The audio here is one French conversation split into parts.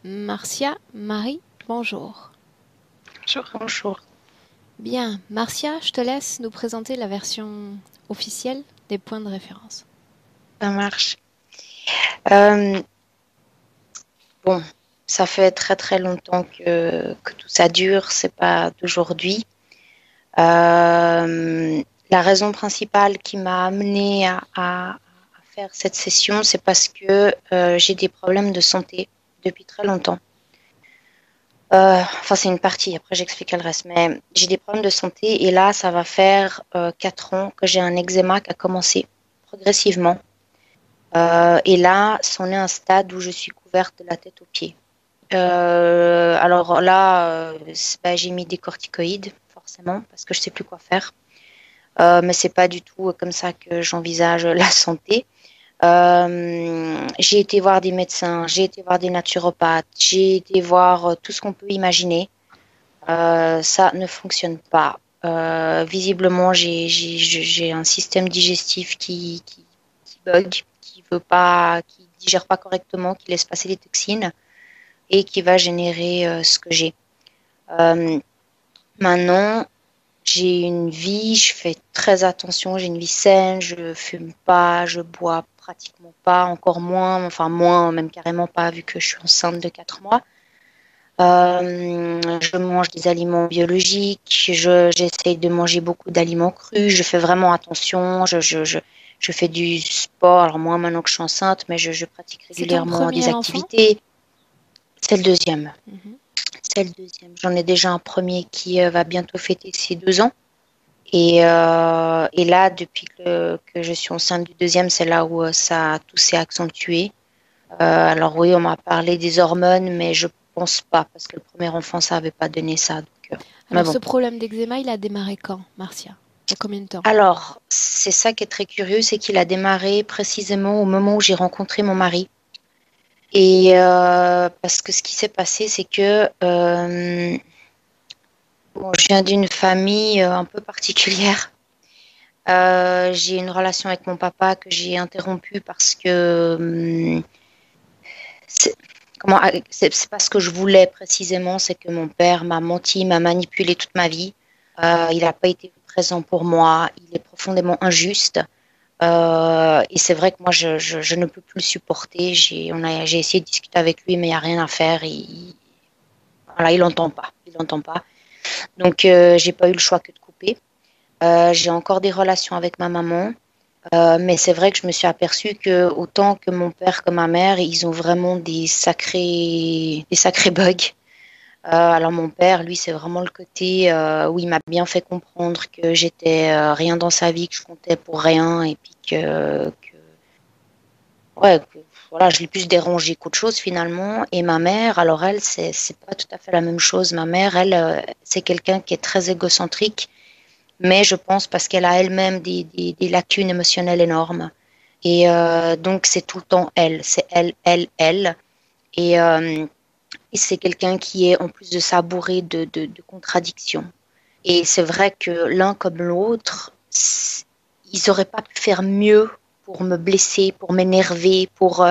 Marcia, Marie, bonjour. Bonjour. Bonjour. Bien, Marcia, je te laisse nous présenter la version officielle des points de référence. Ça marche. Euh, bon, ça fait très très longtemps que tout ça dure, c'est pas d'aujourd'hui. La raison principale qui m'a amenée à faire cette session, c'est parce que j'ai des problèmes de santé depuis très longtemps. Enfin, c'est une partie, après j'expliquerai le reste, mais j'ai des problèmes de santé et là, ça va faire 4 ans que j'ai un eczéma qui a commencé progressivement. Et là, c'en est un stade où je suis couverte de la tête aux pieds. Alors là, j'ai mis des corticoïdes, forcément, parce que je sais plus quoi faire. Mais c'est pas du tout comme ça que j'envisage la santé. J'ai été voir des médecins, j'ai été voir des naturopathes, j'ai été voir tout ce qu'on peut imaginer. Ça ne fonctionne pas. Visiblement, j'ai un système digestif qui bug, qui veut pas, qui digère pas correctement, qui laisse passer les toxines et qui va générer ce que j'ai. Euh, Maintenant, j'ai une vie, je fais très attention, j'ai une vie saine, je fume pas, je bois pratiquement pas, encore moins, enfin moins, même carrément pas, vu que je suis enceinte de 4 mois. Je mange des aliments biologiques, j'essaye de manger beaucoup d'aliments crus, je fais vraiment attention, je fais du sport, alors moi maintenant que je suis enceinte, mais je pratique C'est ton régulièrement des premier enfant? activités. C'est le deuxième. Mhm. C'est le deuxième. J'en ai déjà un premier qui va bientôt fêter ses 2 ans. Et là, depuis que je suis enceinte du deuxième, c'est là où tout s'est accentué. Alors oui, on m'a parlé des hormones, mais je pense pas, parce que le premier enfant, ça avait pas donné ça. Mais Alors, bon. ce problème d'eczéma, il a démarré quand, Marcia? Il y a combien de temps? Alors, c'est ça qui est très curieux, c'est qu'il a démarré précisément au moment où j'ai rencontré mon mari. Et parce que ce qui s'est passé, c'est que bon, je viens d'une famille un peu particulière. J'ai une relation avec mon papa que j'ai interrompue parce que c'est comment c'est pas ce que je voulais précisément, c'est que mon père m'a menti, m'a manipulé toute ma vie. Il n'a pas été présent pour moi, il est profondément injuste. Et c'est vrai que moi je ne peux plus le supporter. J'ai essayé de discuter avec lui, mais il n'y a rien à faire. Voilà, il n'entend pas. Il entend pas. Donc j'ai pas eu le choix que de couper. J'ai encore des relations avec ma maman. Mais c'est vrai que je me suis aperçue que autant que mon père que ma mère, ils ont vraiment des sacrés bugs. Alors mon père, lui, c'est vraiment le côté où il m'a bien fait comprendre que j'étais rien dans sa vie, que je comptais pour rien, et puis ouais, voilà, je l'ai plus dérangé qu'autre chose finalement. Et ma mère, alors elle, c'est pas tout à fait la même chose. Ma mère, elle, c'est quelqu'un qui est très égocentrique, mais je pense parce qu'elle a elle-même des lacunes émotionnelles énormes. Et donc, c'est tout le temps elle. C'est elle, elle, elle. Et, euh, et c'est quelqu'un qui est, en plus de ça, bourré de contradictions. Et c'est vrai que l'un comme l'autre, ils n'auraient pas pu faire mieux pour me blesser, pour m'énerver, pour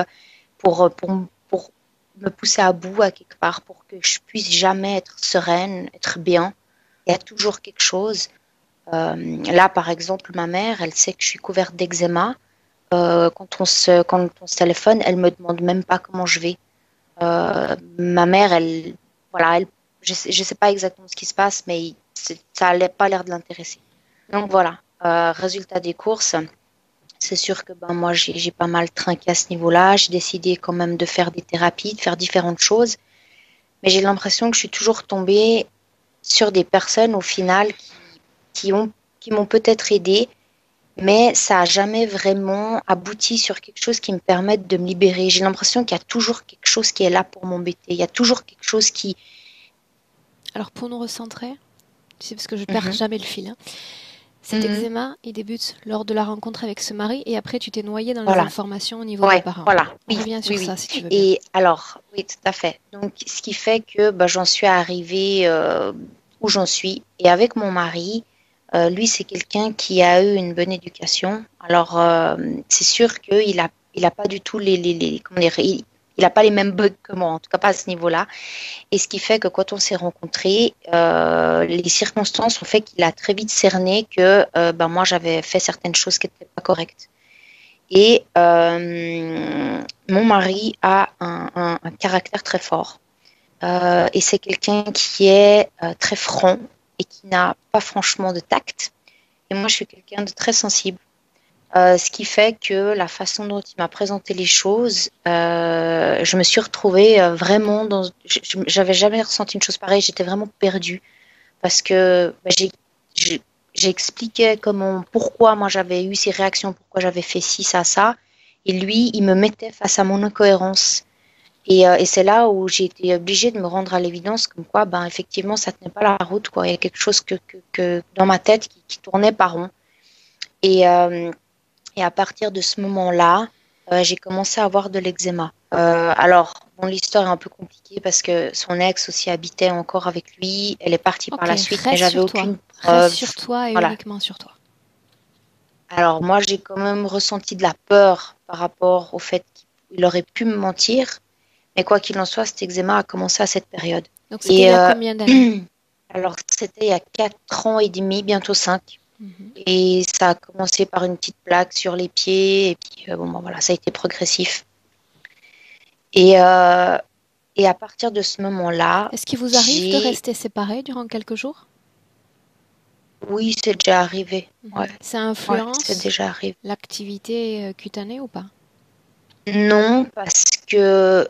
me pousser à bout à quelque part, pour que je puisse jamais être sereine, être bien. Il y a toujours quelque chose. Là, par exemple, ma mère, elle sait que je suis couverte d'eczéma. Quand on se téléphone, elle me demande même pas comment je vais. Ma mère, voilà, je sais pas exactement ce qui se passe, mais ça n'a pas l'air de l'intéresser. Donc voilà, résultat des courses, c'est sûr que ben moi j'ai pas mal trinqué à ce niveau-là. J'ai décidé quand même de faire des thérapies, de faire différentes choses, mais j'ai l'impression que je suis toujours tombée sur des personnes au final qui ont qui m'ont peut-être aidée, mais ça n'a jamais vraiment abouti sur quelque chose qui me permette de me libérer. J'ai l'impression qu'il y a toujours quelque chose qui est là pour m'embêter. Il y a toujours quelque chose qui... Alors, pour nous recentrer, tu sais, parce que je perds Mhm. jamais le fil, hein. Cet Mhm. eczéma, il débute lors de la rencontre avec ce mari et après, tu t'es noyé dans les Voilà, informations au niveau des ouais, parents. voilà, On oui, revient oui, sur oui. ça, si tu veux bien. Et alors, oui, tout à fait. Donc, ce qui fait que bah, j'en suis arrivée où j'en suis. Et avec mon mari, lui, c'est quelqu'un qui a eu une bonne éducation. Alors, c'est sûr qu'il a pas du tout comment dire, il n'a pas les mêmes bugs que moi, en tout cas pas à ce niveau-là. Et ce qui fait que quand on s'est rencontrés, les circonstances ont fait qu'il a très vite cerné que moi j'avais fait certaines choses qui n'étaient pas correctes. Et mon mari a un caractère très fort. Et c'est quelqu'un qui est très franc et qui n'a pas franchement de tact. Et moi, je suis quelqu'un de très sensible. Ce qui fait que la façon dont il m'a présenté les choses, je me suis retrouvée vraiment dans... J'avais jamais ressenti une chose pareille, j'étais vraiment perdue. Parce que j'ai expliqué pourquoi moi j'avais eu ces réactions, pourquoi j'avais fait ci, ça. Et lui, il me mettait face à mon incohérence. Et c'est là où j'ai été obligée de me rendre à l'évidence comme quoi, effectivement, ça tenait pas la route, quoi. Il y a quelque chose que dans ma tête qui tournait pas rond. Et, et à partir de ce moment-là, j'ai commencé à avoir de l'eczéma. Alors, bon, l'histoire est un peu compliquée parce que son ex aussi habitait encore avec lui. Elle est partie par la suite, mais j'avais aucune preuve. Reste sur toi et uniquement sur toi. Alors, moi, j'ai quand même ressenti de la peur par rapport au fait qu'il aurait pu me mentir. Mais quoi qu'il en soit, cet eczéma a commencé à cette période. Donc, c'était il y a combien d'années? Alors, c'était il y a 4 ans et demi, bientôt 5. Et ça a commencé par une petite plaque sur les pieds. Et puis, voilà, ça a été progressif. Et à partir de ce moment-là... Est-ce qu'il vous arrive de rester séparés durant quelques jours? Oui, c'est déjà arrivé. Ouais. Ça influence c'est déjà arrivé. L'activité cutanée ou pas? Non, parce que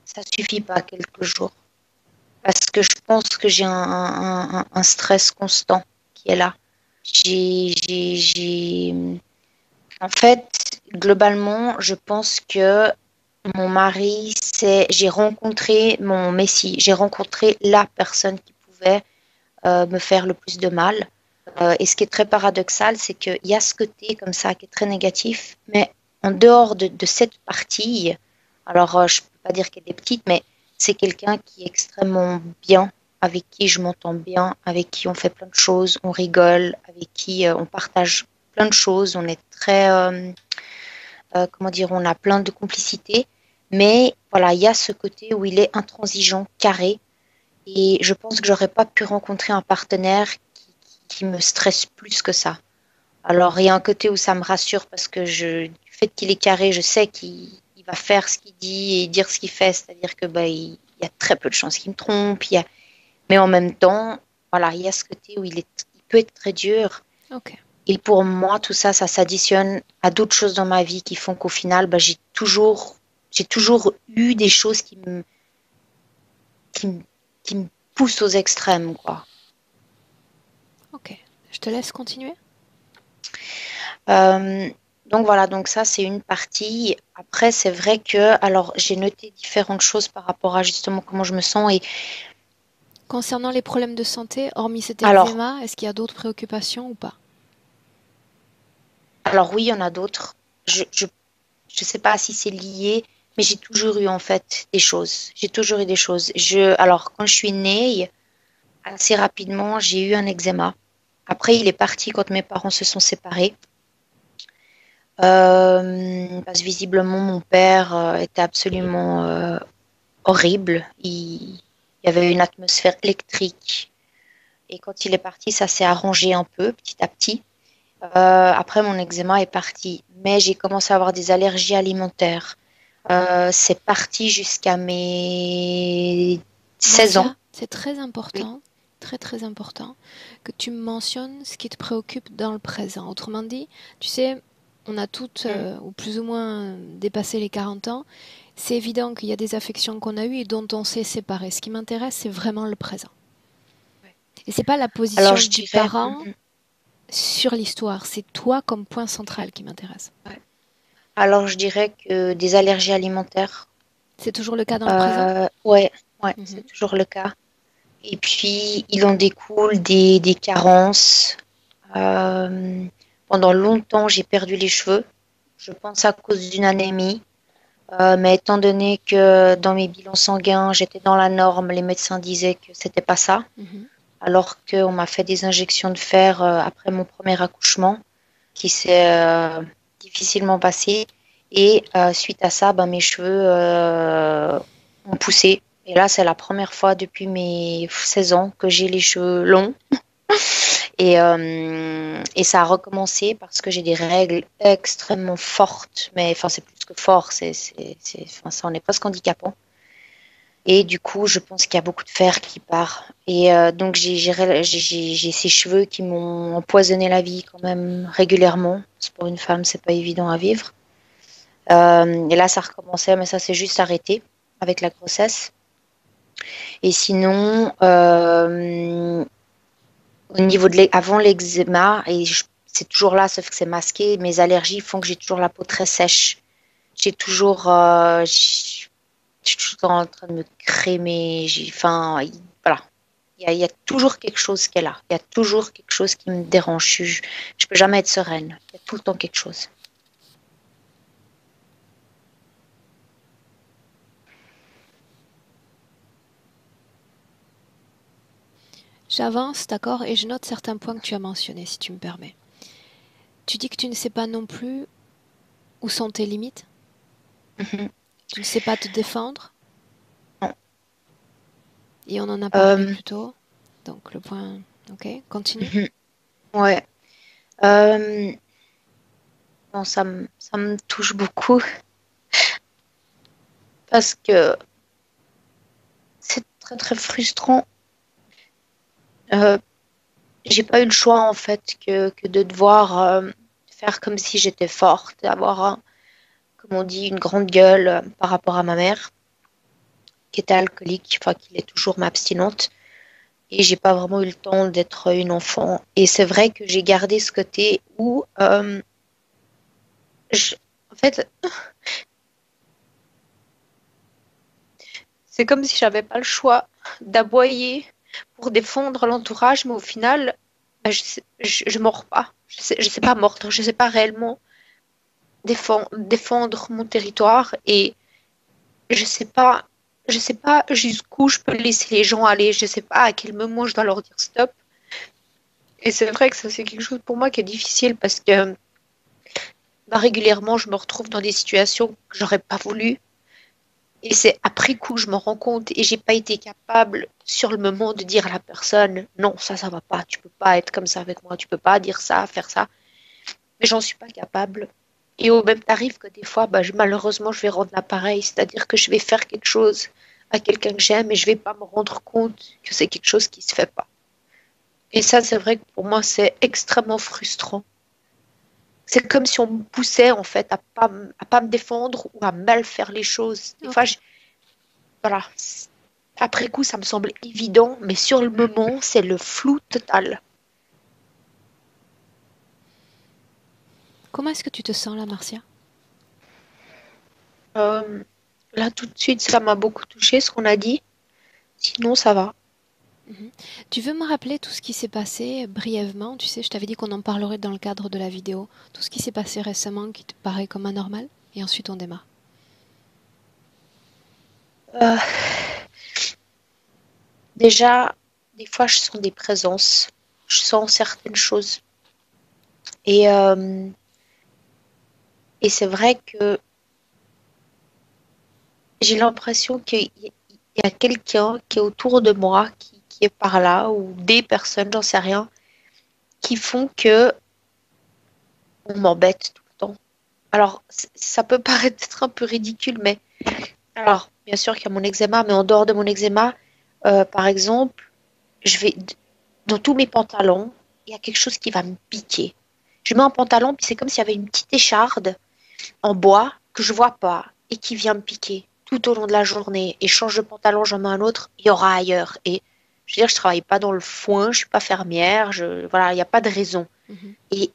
ça suffit pas quelques jours. Parce que je pense que j'ai un stress constant qui est là. En fait, globalement, je pense que mon mari, j'ai rencontré mon messie, j'ai rencontré la personne qui pouvait me faire le plus de mal. Et ce qui est très paradoxal, c'est qu'il y a ce côté comme ça qui est très négatif, mais en dehors de cette partie, alors je ne peux pas dire qu'elle est petite, mais c'est quelqu'un qui est extrêmement bien, avec qui je m'entends bien, avec qui on fait plein de choses, on rigole, avec qui on partage plein de choses, on est très, on a plein de complicité, mais voilà, il y a ce côté où il est intransigeant, carré, et je pense que j'aurais pas pu rencontrer un partenaire qui me stresse plus que ça. Alors, il y a un côté où ça me rassure parce que du fait qu'il est carré, je sais qu'il va faire ce qu'il dit et dire ce qu'il fait. C'est-à-dire que il y a très peu de chances qu'il me trompe. Mais en même temps, voilà, il y a ce côté où il peut être très dur. Okay. Et pour moi, tout ça, ça s'additionne à d'autres choses dans ma vie qui font qu'au final, j'ai toujours eu des choses qui me poussent aux extrêmes, quoi. Ok, je te laisse continuer. Donc voilà, donc ça c'est une partie. Après c'est vrai que, alors j'ai noté différentes choses par rapport à justement comment je me sens et concernant les problèmes de santé, hormis cet eczéma, est-ce qu'il y a d'autres préoccupations ou pas? Alors oui, il y en a d'autres. Je sais pas si c'est lié, mais j'ai toujours eu en fait des choses. J'ai toujours eu des choses. Alors quand je suis née, assez rapidement, j'ai eu un eczéma. Après, il est parti quand mes parents se sont séparés. Parce que visiblement, mon père était absolument horrible. Il y avait une atmosphère électrique. Et quand il est parti, ça s'est arrangé un peu, petit à petit. Après, mon eczéma est parti. Mais j'ai commencé à avoir des allergies alimentaires. C'est parti jusqu'à mes 16 ans. C'est très important. Oui. Très très important que tu mentionnes ce qui te préoccupe dans le présent. Autrement dit, tu sais, on a toutes, ou plus ou moins, dépassé les 40 ans. C'est évident qu'il y a des affections qu'on a eues et dont on s'est séparé. Ce qui m'intéresse, c'est vraiment le présent. Ouais. Et c'est pas la position du parent sur l'histoire. C'est toi comme point central qui m'intéresse. Ouais. Alors, je dirais que des allergies alimentaires. C'est toujours le cas dans le présent ? Ouais, c'est toujours le cas. Et puis, il en découle des carences. Pendant longtemps, j'ai perdu les cheveux. Je pense à cause d'une anémie. Mais étant donné que dans mes bilans sanguins, j'étais dans la norme, les médecins disaient que c'était pas ça. Alors qu'on m'a fait des injections de fer après mon premier accouchement, qui s'est difficilement passé. Et suite à ça, mes cheveux ont poussé. Et là, c'est la première fois depuis mes 16 ans que j'ai les cheveux longs. Et ça a recommencé parce que j'ai des règles extrêmement fortes. Mais enfin, c'est plus que fort, enfin, ça en est presque handicapant. Et du coup, je pense qu'il y a beaucoup de fer qui part. Et donc, j'ai ces cheveux qui m'ont empoisonné la vie quand même régulièrement. Parce que pour une femme, c'est pas évident à vivre. Et là, ça recommençait, mais ça s'est juste arrêté avec la grossesse. Et sinon, au niveau avant l'eczéma, c'est toujours là, sauf que c'est masqué, mes allergies font que j'ai toujours la peau très sèche. J'ai toujours, je suis toujours en train de me crémer. Enfin, voilà. Il y a toujours quelque chose qui est là. Il y a toujours quelque chose qui me dérange. Je peux jamais être sereine. Il y a tout le temps quelque chose. J'avance, d'accord, et je note certains points que tu as mentionnés, si tu me permets. Tu dis que tu ne sais pas non plus où sont tes limites. Mhm. Tu ne sais pas te défendre. Non. Et on en a parlé plus tôt. Donc le point... Ok, continue. Ouais. Non, ça me touche beaucoup parce que c'est très très frustrant. Euh, j'ai pas eu le choix en fait que de devoir faire comme si j'étais forte, avoir, comme on dit, une grande gueule par rapport à ma mère qui était alcoolique, enfin qui est toujours ma abstinente. Et j'ai pas vraiment eu le temps d'être une enfant. Et c'est vrai que j'ai gardé ce côté où, je- en fait, c'est comme si j'avais pas le choix d'aboyer pour défendre l'entourage, mais au final, je mords pas. Je sais pas mordre, je sais pas réellement défendre mon territoire et je sais pas, je sais pas jusqu'où je peux laisser les gens aller. Je sais pas à quel moment je dois leur dire stop. Et c'est vrai que ça c'est quelque chose pour moi qui est difficile parce que régulièrement je me retrouve dans des situations que j'aurais pas voulu. Et c'est après coup que je me rends compte et j'ai pas été capable sur le moment de dire à la personne non, ça va pas, tu peux pas être comme ça avec moi, tu peux pas dire ça, faire ça. Mais j'en suis pas capable. Et au même tarif que des fois, malheureusement, je vais rendre l'appareil, c'est-à-dire que je vais faire quelque chose à quelqu'un que j'aime et je vais pas me rendre compte que c'est quelque chose qui se fait pas. Et ça, c'est vrai que pour moi, c'est extrêmement frustrant. C'est comme si on me poussait en fait à pas me défendre ou à mal faire les choses. Des fois, Ok. voilà. Après coup, ça me semble évident, mais sur le moment, c'est le flou total. Comment est-ce que tu te sens là, Marcia? Euh, Là, tout de suite, ça m'a beaucoup touché ce qu'on a dit. Sinon, ça va. Mhm. Tu veux me rappeler tout ce qui s'est passé brièvement? Tu sais, je t'avais dit qu'on en parlerait dans le cadre de la vidéo. Tout ce qui s'est passé récemment qui te paraît comme anormal. Et ensuite, on démarre. Euh, Déjà, des fois, je sens des présences. Je sens certaines choses. Et, euh, et c'est vrai que j'ai l'impression qu'il y a quelqu'un qui est autour de moi, qui est par là, ou des personnes, j'en sais rien, qui font que on m'embête tout le temps. Alors, ça peut paraître être un peu ridicule, mais alors, bien sûr qu'il y a mon eczéma, mais en dehors de mon eczéma, par exemple, je vais dans tous mes pantalons, il y a quelque chose qui va me piquer. Je mets un pantalon, puis c'est comme s'il y avait une petite écharde en bois que je vois pas et qui vient me piquer tout au long de la journée. Et je change de pantalon, j'en mets un autre, il y aura ailleurs. Et je veux dire, je travaille pas dans le foin, je suis pas fermière, voilà, il n'y a pas de raison. Mhm. Et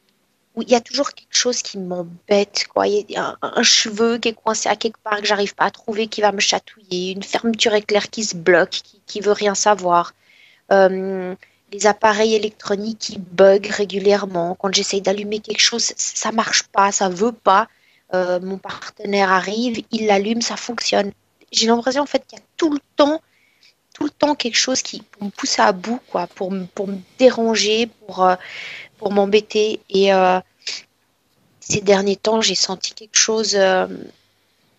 il y a toujours quelque chose qui m'embête, quoi. Il y a un cheveu qui est coincé à quelque part que j'arrive pas à trouver, qui va me chatouiller, une fermeture éclair qui se bloque, qui veut rien savoir. Euh, les appareils électroniques qui bug régulièrement. Quand j'essaye d'allumer quelque chose, ça marche pas, ça veut pas. Mon partenaire arrive, il l'allume, ça fonctionne. J'ai l'impression en fait qu'il y a tout le temps quelque chose qui pour me pousser à bout, quoi, pour me déranger, pour m'embêter. ces derniers temps, j'ai senti quelque chose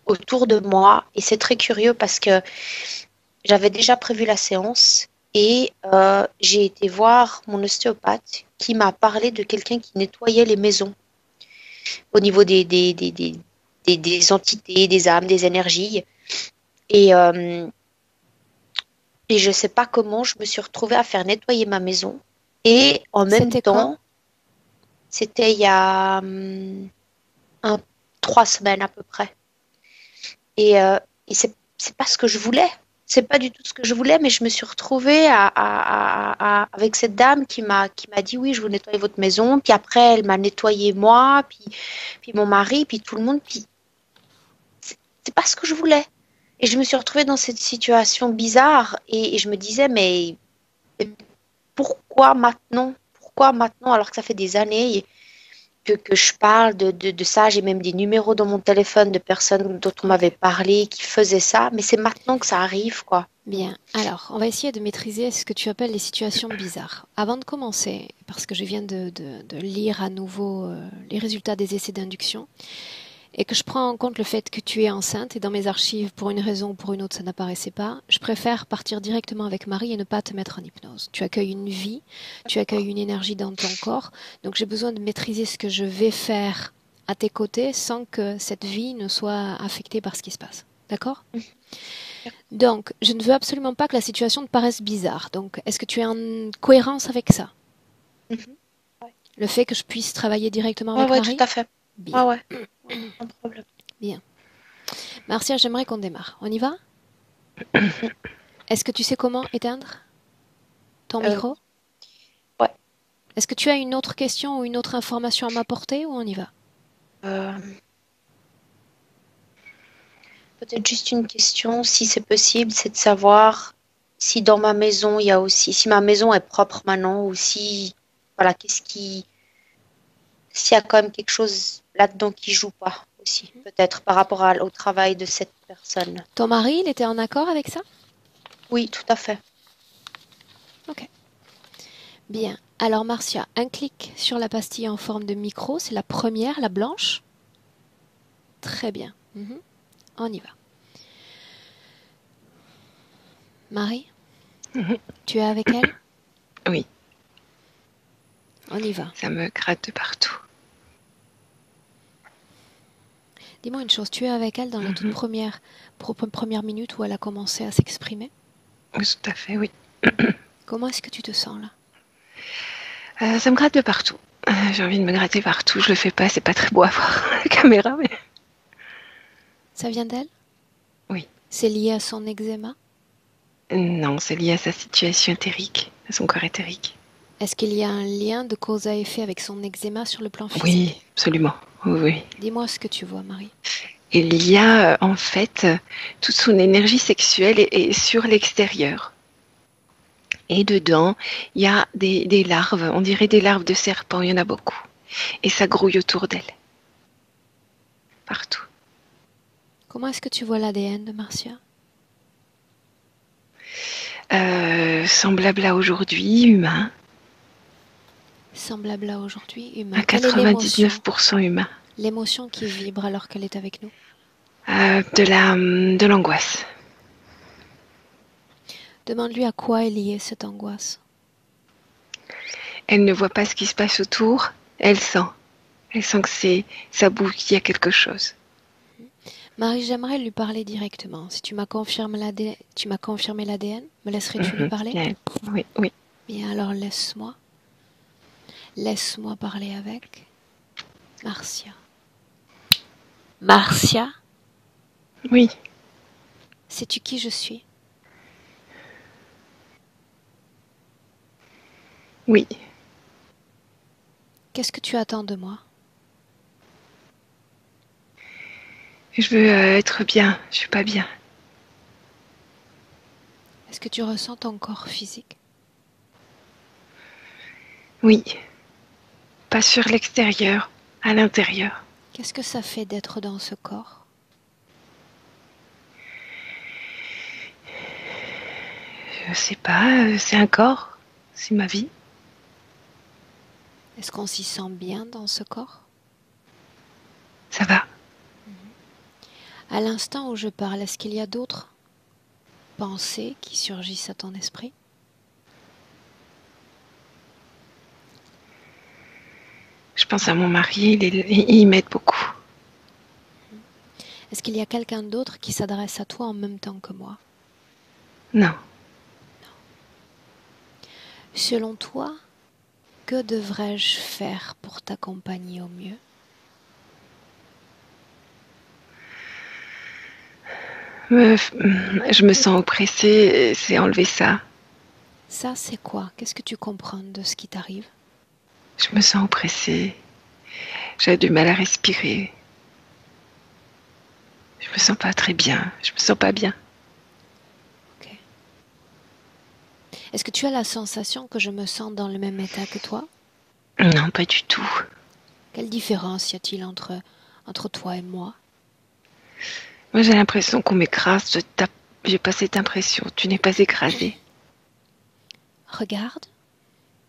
autour de moi. Et c'est très curieux parce que j'avais déjà prévu la séance et j'ai été voir mon ostéopathe qui m'a parlé de quelqu'un qui nettoyait les maisons au niveau des entités, des âmes, des énergies. Et, euh, et je ne sais pas comment je me suis retrouvée à faire nettoyer ma maison. Et en même C'était quand? temps, c'était il y a 3 semaines à peu près. Et c'est pas ce que je voulais. C'est pas du tout ce que je voulais, mais je me suis retrouvée avec cette dame qui m'a dit oui, je vous nettoie votre maison. Puis après, elle m'a nettoyé moi, puis mon mari, puis tout le monde. Puis c'est pas ce que je voulais. Et je me suis retrouvée dans cette situation bizarre et je me disais, mais pourquoi maintenant? Pourquoi maintenant alors que ça fait des années que je parle de ça? J'ai même des numéros dans mon téléphone de personnes dont on Ok. m'avait parlé qui faisaient ça, mais c'est maintenant que ça arrive, quoi. Bien. Alors, on va essayer de maîtriser ce que tu appelles les situations bizarres. Avant de commencer, parce que je viens de lire à nouveau les résultats des essais d'induction, et que je prends en compte le fait que tu es enceinte, et dans mes archives, pour une raison ou pour une autre, ça n'apparaissait pas, je préfère partir directement avec Marie et ne pas te mettre en hypnose. Tu accueilles une vie, tu accueilles une énergie dans ton corps, donc j'ai besoin de maîtriser ce que je vais faire à tes côtés sans que cette vie ne soit affectée par ce qui se passe. D'accord? Donc, je ne veux absolument pas que la situation te paraisse bizarre. Donc, est-ce que tu es en cohérence avec ça? Mhm. Ouais. Le fait que je puisse travailler directement Ouais, avec ouais, tout Marie? à fait. Ouais, Bien, ouais, sans problème. bien. Marcia, j'aimerais qu'on démarre. On y va? Est-ce que tu sais comment éteindre ton micro? Oui. Ouais. Est-ce que tu as une autre question ou une autre information à m'apporter ou on y va? Euh, Peut-être juste une question, si c'est possible, c'est de savoir si dans ma maison, il y a aussi, si ma maison est propre maintenant ou si, voilà, s'il y a quand même quelque chose là-dedans qui joue pas aussi, peut-être par rapport au travail de cette personne. Ton mari, il était en accord avec ça? Oui, tout à fait. Ok. Bien. Alors Marcia, un clic sur la pastille en forme de micro, c'est la première, la blanche. Très bien. On y va. Marie, Mhm. tu es avec elle? Oui, On y va. ça me gratte de partout. Dis-moi une chose, tu es avec elle dans la toute Mhm. première minute où elle a commencé à s'exprimer? Oui, tout à fait, oui. Comment est-ce que tu te sens là? Ça me gratte de partout. J'ai envie de me gratter partout. Je le fais pas, c'est pas très beau à voir la caméra, mais Ça vient d'elle? oui. C'est lié à son eczéma? Non, c'est lié à sa situation éthérique, à son corps éthérique. Est-ce qu'il y a un lien de cause à effet avec son eczéma sur le plan Oui, physique? absolument. Oui, oui. Dis-moi ce que tu vois, Marie. Il y a en fait toute son énergie sexuelle est sur l'extérieur. Et dedans, il y a des larves, on dirait des larves de serpent, il y en a beaucoup. Et ça grouille autour d'elle, partout. Comment est-ce que tu vois l'ADN de Marcia? Semblable à aujourd'hui, humain, Semblable à aujourd'hui, à humain. Quelle est l'émotion? 99% humain. L'émotion qui vibre alors qu'elle est avec nous? De l'angoisse. Demande-lui à quoi est liée cette angoisse. Elle ne voit pas ce qui se passe autour, elle sent. Elle sent que ça bouge, qu'il y a quelque chose. Marie, j'aimerais lui parler directement. Si tu m'as confirmé l'ADN, me laisserais-tu lui parler? Bien. Oui, oui. Bien, alors laisse-moi. Laisse-moi parler avec Marcia. Marcia, Oui, sais-tu qui je suis? oui. Qu'est-ce que tu attends de moi? Je veux être bien. Je suis pas bien. Est-ce que tu ressens ton corps physique? Oui. Pas sur l'extérieur, à l'intérieur. Qu'est-ce que ça fait d'être dans ce corps? Je sais pas, c'est un corps. C'est ma vie. Est-ce qu'on s'y sent bien dans ce corps? Ça va. À l'instant où je parle, est-ce qu'il y a d'autres pensées qui surgissent à ton esprit? Je pense à mon mari, il m'aide beaucoup. Est-ce qu'il y a quelqu'un d'autre qui s'adresse à toi en même temps que moi? Non. Selon toi, que devrais-je faire pour t'accompagner au mieux? Je me sens oppressée, c'est enlever ça. Ça, c'est quoi? Qu'est-ce que tu comprends de ce qui t'arrive? Je me sens oppressée. J'ai du mal à respirer. Je me sens pas très bien. Je me sens pas bien. Ok. Est-ce que tu as la sensation que je me sens dans le même état que toi? Non, pas du tout. Quelle différence y a-t-il entre toi et moi? Moi, j'ai l'impression qu'on m'écrase. J'ai pas cette impression. Tu n'es pas écrasée. Regarde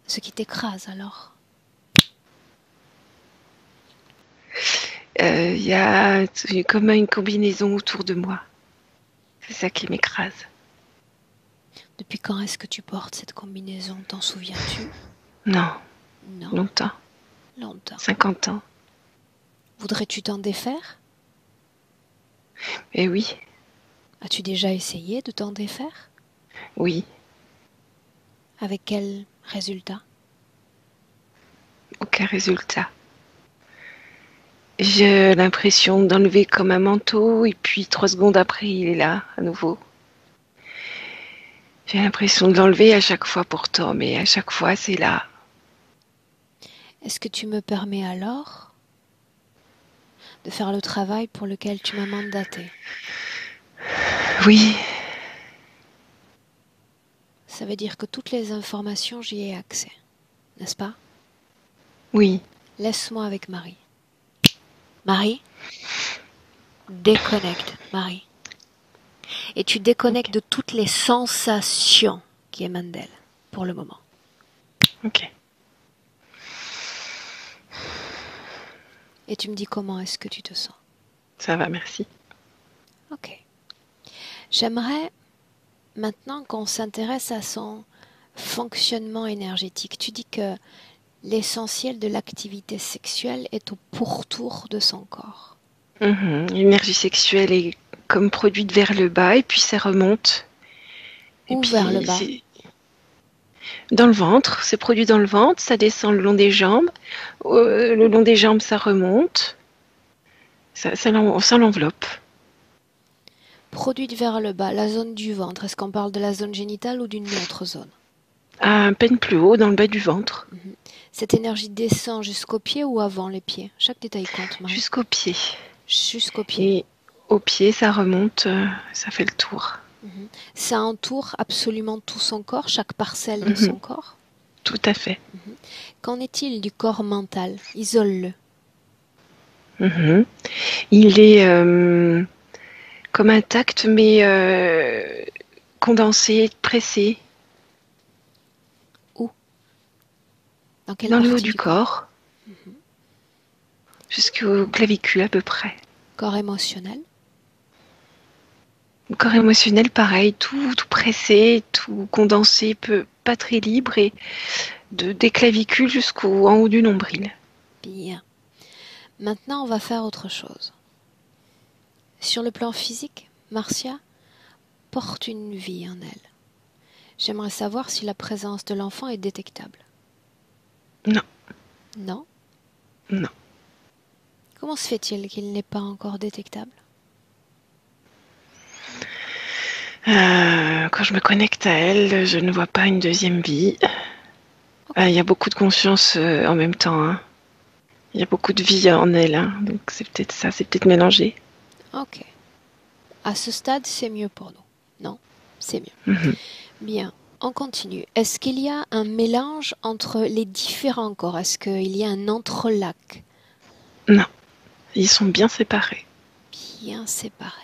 ce qui t'écrase alors. Il y a comme une combinaison autour de moi. C'est ça qui m'écrase. Depuis quand est-ce que tu portes cette combinaison? T'en souviens-tu? Non, Non, longtemps. longtemps. 50 ans. Voudrais-tu t'en défaire? Eh oui, As-tu déjà essayé de t'en défaire? oui. Avec quel résultat? Aucun résultat. J'ai l'impression d'enlever comme un manteau et puis 3 secondes après, il est là à nouveau. J'ai l'impression de l'enlever à chaque fois pourtant, mais à chaque fois, c'est là. Est-ce que tu me permets alors de faire le travail pour lequel tu m'as mandaté? Oui, Ça veut dire que toutes les informations, j'y ai accès, n'est-ce pas? oui. Laisse-moi avec Marie. Marie, déconnecte, Marie. Et tu déconnectes de toutes les sensations qui émanent d'elle, pour le moment. Ok. Et tu me dis comment est-ce que tu te sens. Ça va, merci. Ok. J'aimerais maintenant qu'on s'intéresse à son fonctionnement énergétique. Tu dis que l'essentiel de l'activité sexuelle est au pourtour de son corps. L'énergie sexuelle est comme produite vers le bas et puis ça remonte. Et Ou puis vers le bas. c'est dans le ventre, c'est produit dans le ventre, ça descend le long des jambes. Le long des jambes, ça remonte. Ça l'enveloppe. Produite vers le bas, la zone du ventre. Est-ce qu'on parle de la zone génitale ou d'une autre zone? À peine plus haut, dans le bas du ventre. Cette énergie descend jusqu'aux pieds ou avant les pieds? Chaque détail compte, Marie. Jusqu'aux pieds. Jusqu'aux pieds. Et au pied, ça remonte, ça fait le tour. Ça entoure absolument tout son corps, chaque parcelle de son corps. Tout à fait. Qu'en est-il du corps mental? Isole-le. Il est comme intact, mais condensé, pressé. Où? Dans quelle Dans le haut partie du corps. Jusqu'aux clavicules à peu près. Corps émotionnel? Le corps émotionnel, pareil, tout pressé, tout condensé, pas très libre, et des clavicules jusqu'en haut du nombril. Bien. Maintenant, on va faire autre chose. Sur le plan physique, Marcia porte une vie en elle. J'aimerais savoir si la présence de l'enfant est détectable. Non. Non? Non. Comment se fait-il qu'il n'est pas encore détectable? Quand je me connecte à elle, je ne vois pas une deuxième vie. Il y a beaucoup de conscience en même temps. Hein. Il y a beaucoup de vie en elle. Hein. Donc c'est peut-être ça, c'est peut-être mélangé. Ok. À ce stade, c'est mieux pour nous. Non, c'est mieux. Bien, on continue. Est-ce qu'il y a un mélange entre les différents corps? Est-ce qu'il y a un entrelac? Non, ils sont bien séparés. Bien séparés.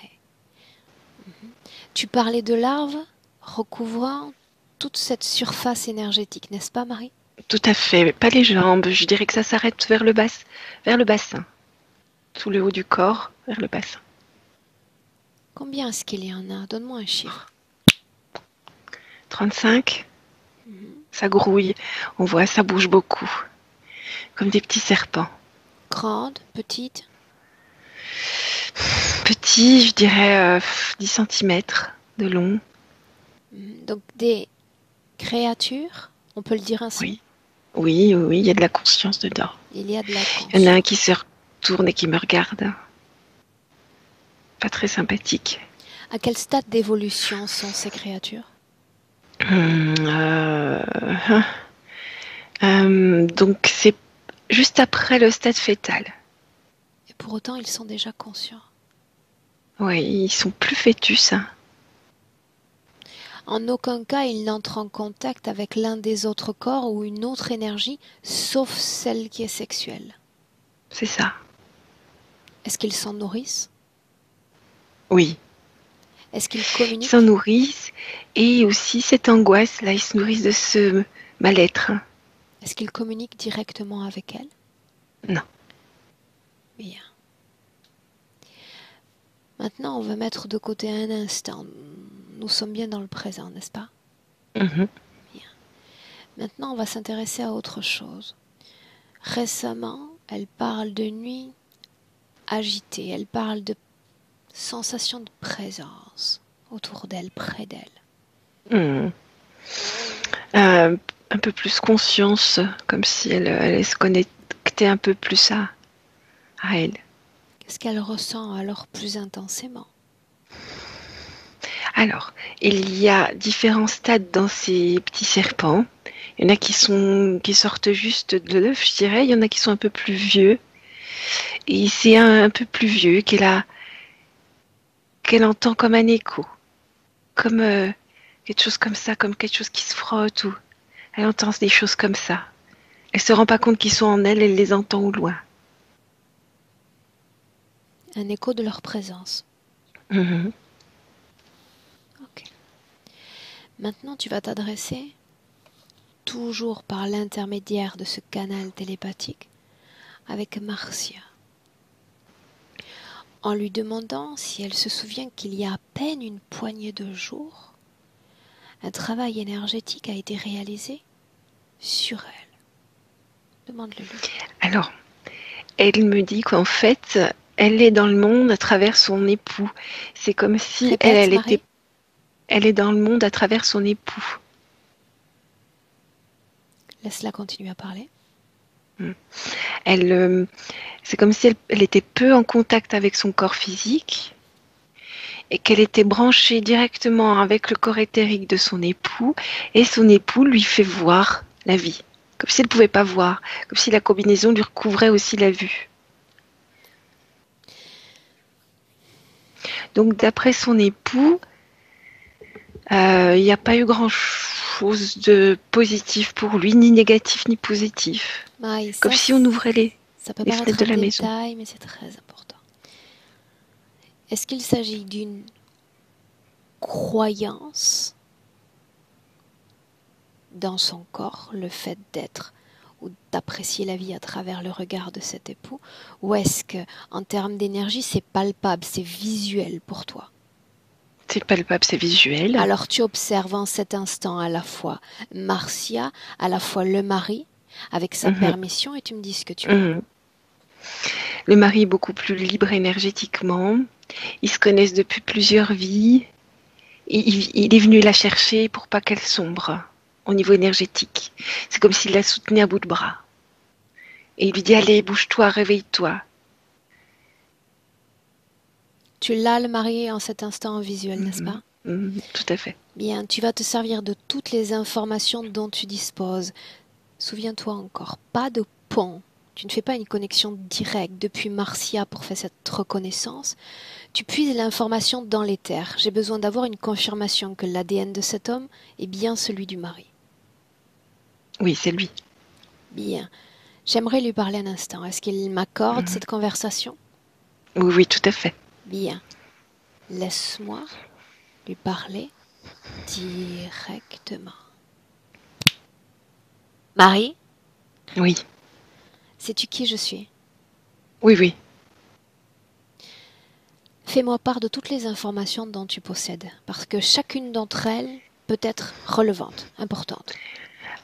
Tu parlais de larves recouvrant toute cette surface énergétique, n'est-ce pas, Marie? Tout à fait, pas les jambes. Je dirais que ça s'arrête vers le bassin. tout le haut du corps vers le bassin. Combien est-ce qu'il y en a? Donne-moi un chiffre. 35, ça grouille, on voit, ça bouge beaucoup, comme des petits serpents. Grande, petite? Petits, je dirais 10 cm de long. Donc des créatures, on peut le dire ainsi? Oui, il y a de la conscience dedans. Il y a de la Il y en a un conscience. qui se retourne et qui me regarde. Pas très sympathique. À quel stade d'évolution sont ces créatures? Donc c'est juste après le stade fœtal. Et pour autant, ils sont déjà conscients. Oui, ils sont plus fœtus. Hein. En aucun cas, ils n'entrent en contact avec l'un des autres corps ou une autre énergie, sauf celle qui est sexuelle. C'est ça. Est-ce qu'ils s'en nourrissent? Oui. Est-ce qu'ils Ils communiquent? s'en nourrissent. Et aussi cette angoisse, là, ils se nourrissent de ce mal-être. Est-ce qu'ils communiquent directement avec elle? Non. Bien. Maintenant, on va mettre de côté un instant. Nous sommes bien dans le présent, n'est-ce pas? Mhm. Bien. Maintenant, on va s'intéresser à autre chose. Récemment, elle parle de nuit agitée. Elle parle de sensation de présence autour d'elle, près d'elle. Mhm. Un peu plus conscience, comme si elle se connectait un peu plus à elle. Qu'est-ce qu'elle ressent alors plus intensément? Alors, il y a différents stades dans ces petits serpents. Il y en a qui sortent juste de l'œuf, je dirais. Il y en a qui sont un peu plus vieux. Et c'est un peu plus vieux qu'elle entend comme un écho, comme quelque chose comme ça, comme quelque chose qui se frotte ou elle entend des choses comme ça. Elle se rend pas compte qu'ils sont en elle, elle les entend au loin. Un écho de leur présence. Mhm. Ok. Maintenant, tu vas t'adresser, toujours par l'intermédiaire de ce canal télépathique, avec Marcia, en lui demandant si elle se souvient qu'il y a à peine une poignée de jours, un travail énergétique a été réalisé sur elle. Demande-le lui. Alors, elle me dit qu'en fait, elle est dans le monde à travers son époux. C'est comme si Répète, Marie. elle est dans le monde à travers son époux. Laisse-la continuer à parler. C'est comme si elle était peu en contact avec son corps physique et qu'elle était branchée directement avec le corps éthérique de son époux et son époux lui fait voir la vie, comme si elle ne pouvait pas voir, comme si la combinaison lui recouvrait aussi la vue. Donc d'après son époux, il n'y a pas eu grand-chose de positif pour lui, ni négatif ni positif. Maï, Comme si on ouvrait les ça peut fenêtres paraître de un la maison. détail, mais c'est très important. Est-ce qu'il s'agit d'une croyance dans son corps, le fait d'être ou d'apprécier la vie à travers le regard de cet époux, ou est-ce que, en termes d'énergie, c'est palpable, c'est visuel pour toi? C'est palpable, c'est visuel. Alors tu observes en cet instant à la fois Marcia, à la fois le mari, avec sa permission, et tu me dis ce que tu veux. Le mari est beaucoup plus libre énergétiquement. Ils se connaissent depuis plusieurs vies. Il est venu la chercher pour pas qu'elle sombre au niveau énergétique. C'est comme s'il la soutenait à bout de bras. Et il lui dit, allez, bouge-toi, réveille-toi. Tu l'as, le mari, en cet instant en visuel, n'est-ce pas? Tout à fait. Bien, tu vas te servir de toutes les informations dont tu disposes. Souviens-toi encore, pas de pont. Tu ne fais pas une connexion directe depuis Marcia pour faire cette reconnaissance. Tu puises l'information dans l'éther. J'ai besoin d'avoir une confirmation que l'ADN de cet homme est bien celui du mari. Oui, c'est lui. Bien. J'aimerais lui parler un instant. Est-ce qu'il m'accorde cette conversation? Oui, oui, tout à fait. Bien. Laisse-moi lui parler directement. Marie, Oui, sais-tu qui je suis? oui, oui. Fais-moi part de toutes les informations dont tu possèdes, parce que chacune d'entre elles peut être relevante, importante.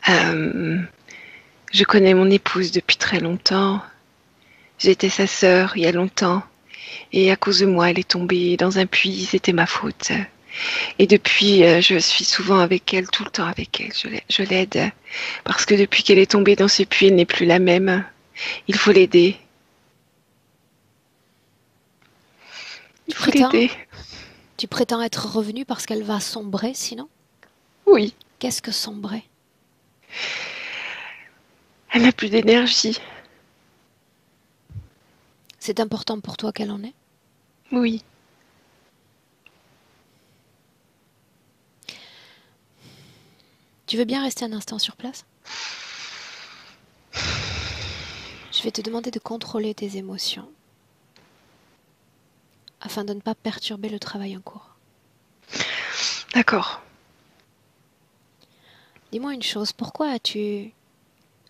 Je connais mon épouse depuis très longtemps. J'étais sa sœur il y a longtemps. Et à cause de moi, elle est tombée dans un puits. C'était ma faute. Et depuis, je suis souvent avec elle, tout le temps avec elle. Je l'aide. Parce que depuis qu'elle est tombée dans ce puits, elle n'est plus la même. Il faut l'aider. Il faut l'aider. Tu prétends être revenu parce qu'elle va sombrer, sinon? Oui. Qu'est-ce que sombrer? Elle n'a plus d'énergie. C'est important pour toi qu'elle en ait? Oui. Tu veux bien rester un instant sur place? Je vais te demander de contrôler tes émotions afin de ne pas perturber le travail en cours. D'accord. Dis-moi une chose, pourquoi as-tu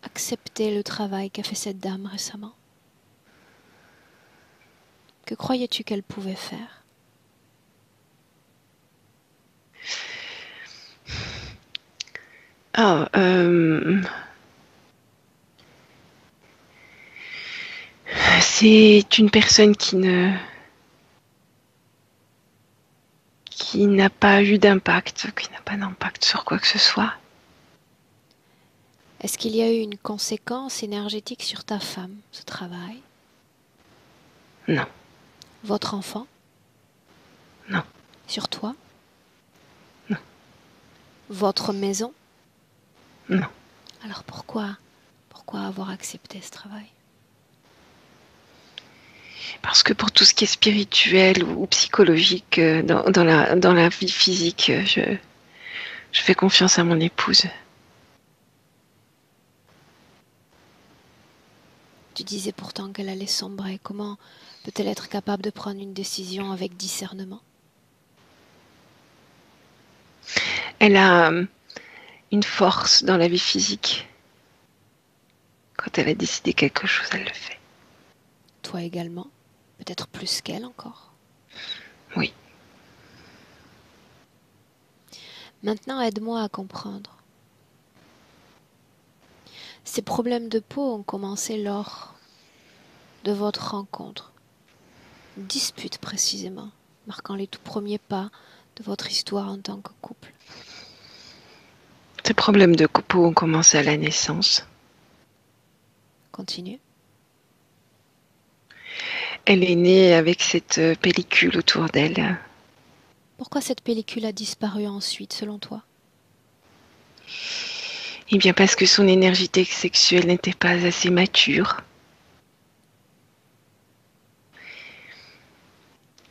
accepté le travail qu'a fait cette dame récemment? Que croyais-tu qu'elle pouvait faire? Ah, c'est une personne qui n'a pas eu d'impact, qui n'a pas d'impact sur quoi que ce soit. Est-ce qu'il y a eu une conséquence énergétique sur ta femme, ce travail? Non. Votre enfant? Non. Sur toi? Non. Votre maison? Non. Alors pourquoi avoir accepté ce travail? Parce que pour tout ce qui est spirituel ou psychologique dans la vie physique, je fais confiance à mon épouse. Tu disais pourtant qu'elle allait sombrer. Comment peut-elle être capable de prendre une décision avec discernement? Elle a une force dans la vie physique. Quand elle a décidé quelque chose, elle le fait. Toi également? Peut-être plus qu'elle encore? Oui. Maintenant, aide-moi à comprendre. Ces problèmes de peau ont commencé lors de votre rencontre. Une dispute précisément, marquant les tout premiers pas de votre histoire en tant que couple. Ces problèmes de peau ont commencé à la naissance. Continue. Elle est née avec cette pellicule autour d'elle. Pourquoi cette pellicule a disparu ensuite, selon toi? Eh bien parce que son énergie sexuelle n'était pas assez mature.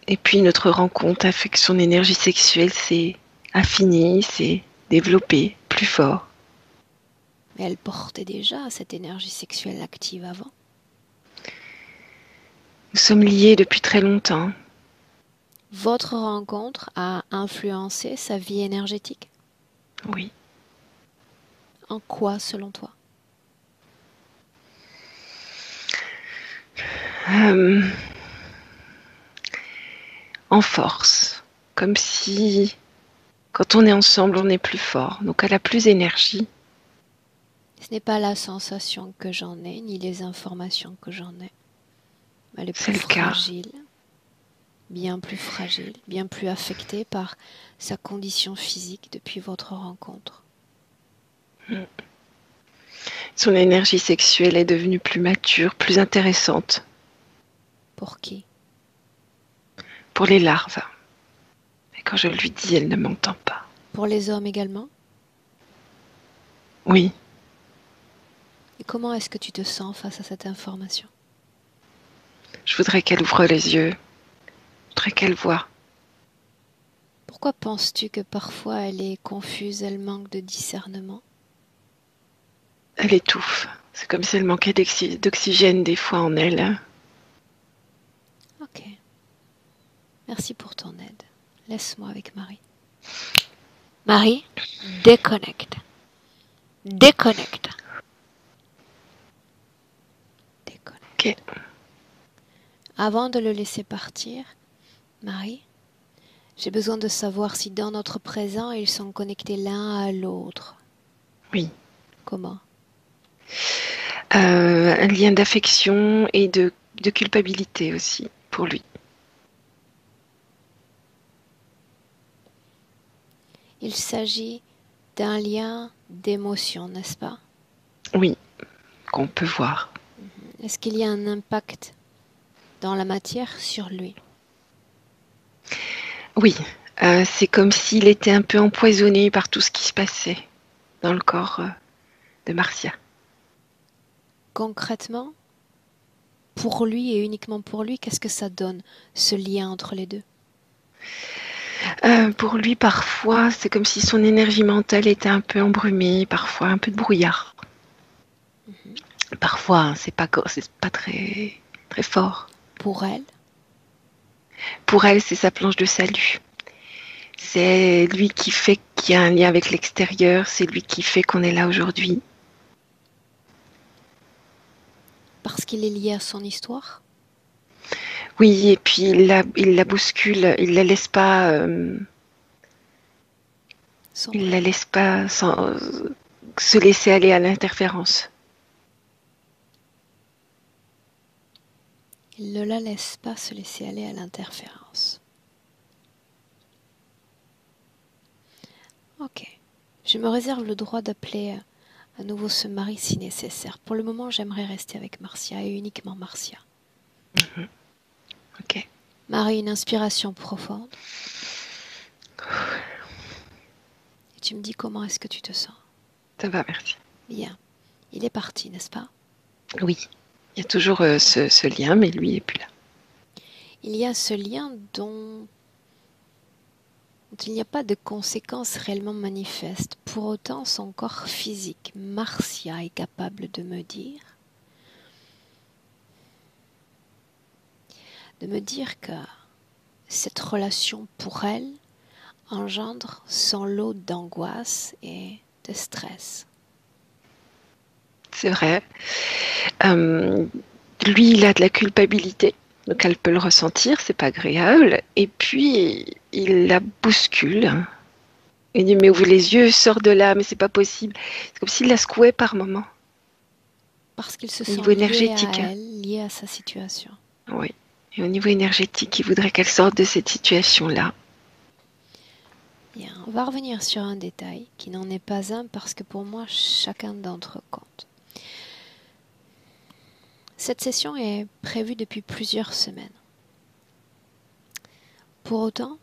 Et puis notre rencontre a fait que son énergie sexuelle s'est affinée, s'est développée plus fort. Mais elle portait déjà cette énergie sexuelle active avant. Nous sommes liés depuis très longtemps. Votre rencontre a influencé sa vie énergétique? Oui. En quoi, selon toi? En force. Comme si, quand on est ensemble, on est plus fort. Donc elle a plus d'énergie. Ce n'est pas la sensation que j'en ai, ni les informations que j'en ai. Elle est plus fragile, bien plus affectée par sa condition physique depuis votre rencontre. Son énergie sexuelle est devenue plus mature, plus intéressante. Pour qui? Pour les larves. Et quand je lui dis, elle ne m'entend pas. Pour les hommes également? Oui. Et comment est-ce que tu te sens face à cette information? Je voudrais qu'elle ouvre les yeux. Je voudrais qu'elle voie. Pourquoi penses-tu que parfois elle est confuse, elle manque de discernement? Elle étouffe. C'est comme si elle manquait d'oxygène des fois en elle. Ok. Merci pour ton aide. Laisse-moi avec Marie. Marie, déconnecte. Déconnecte. Déconnecte. Ok. Avant de le laisser partir, Marie, j'ai besoin de savoir si dans notre présent, ils sont connectés l'un à l'autre. Oui. Comment? Un lien d'affection et de culpabilité aussi pour lui. Il s'agit d'un lien d'émotion, n'est-ce pas? Oui, qu'on peut voir. Est-ce qu'il y a un impact dans la matière sur lui? Oui, c'est comme s'il était un peu empoisonné par tout ce qui se passait dans le corps de Marcia. Concrètement, pour lui et uniquement pour lui, qu'est-ce que ça donne, ce lien entre les deux? Pour lui, parfois, c'est comme si son énergie mentale était un peu embrumée, parfois un peu de brouillard. Parfois, hein, c'est pas très, très fort. Pour elle? Pour elle, c'est sa planche de salut. C'est lui qui fait qu'il y a un lien avec l'extérieur, c'est lui qui fait qu'on est là aujourd'hui. Parce qu'il est lié à son histoire? Oui, et puis il la bouscule, il la laisse pas, il la laisse pas se laisser aller à l'interférence. Il ne la laisse pas se laisser aller à l'interférence. Ok. Je me réserve le droit d'appeler à nouveau ce mari si nécessaire. Pour le moment, j'aimerais rester avec Marcia et uniquement Marcia. Ok. Marie, une inspiration profonde. Et tu me dis comment est-ce que tu te sens? Ça va, merci. Bien. Il est parti, n'est-ce pas? Oui, il y a toujours ce lien, mais lui n'est plus là. Il y a ce lien dont il n'y a pas de conséquences réellement manifestes. Pour autant, son corps physique, Marcia, est capable de me dire que cette relation pour elle engendre son lot d'angoisse et de stress. C'est vrai. Lui, il a de la culpabilité, donc elle peut le ressentir, c'est pas agréable. Et puis, il la bouscule. Il dit, mais ouvre les yeux, sors de là, mais c'est pas possible. C'est comme s'il la secouait par moment. Parce qu'il se Au sent niveau lié énergétique. à elle, lié à sa situation. Oui. Et au niveau énergétique, il voudrait qu'elle sorte de cette situation-là. Bien, on va revenir sur un détail qui n'en est pas un parce que pour moi, chacun d'entre eux compte. Cette session est prévue depuis plusieurs semaines. Pour autant,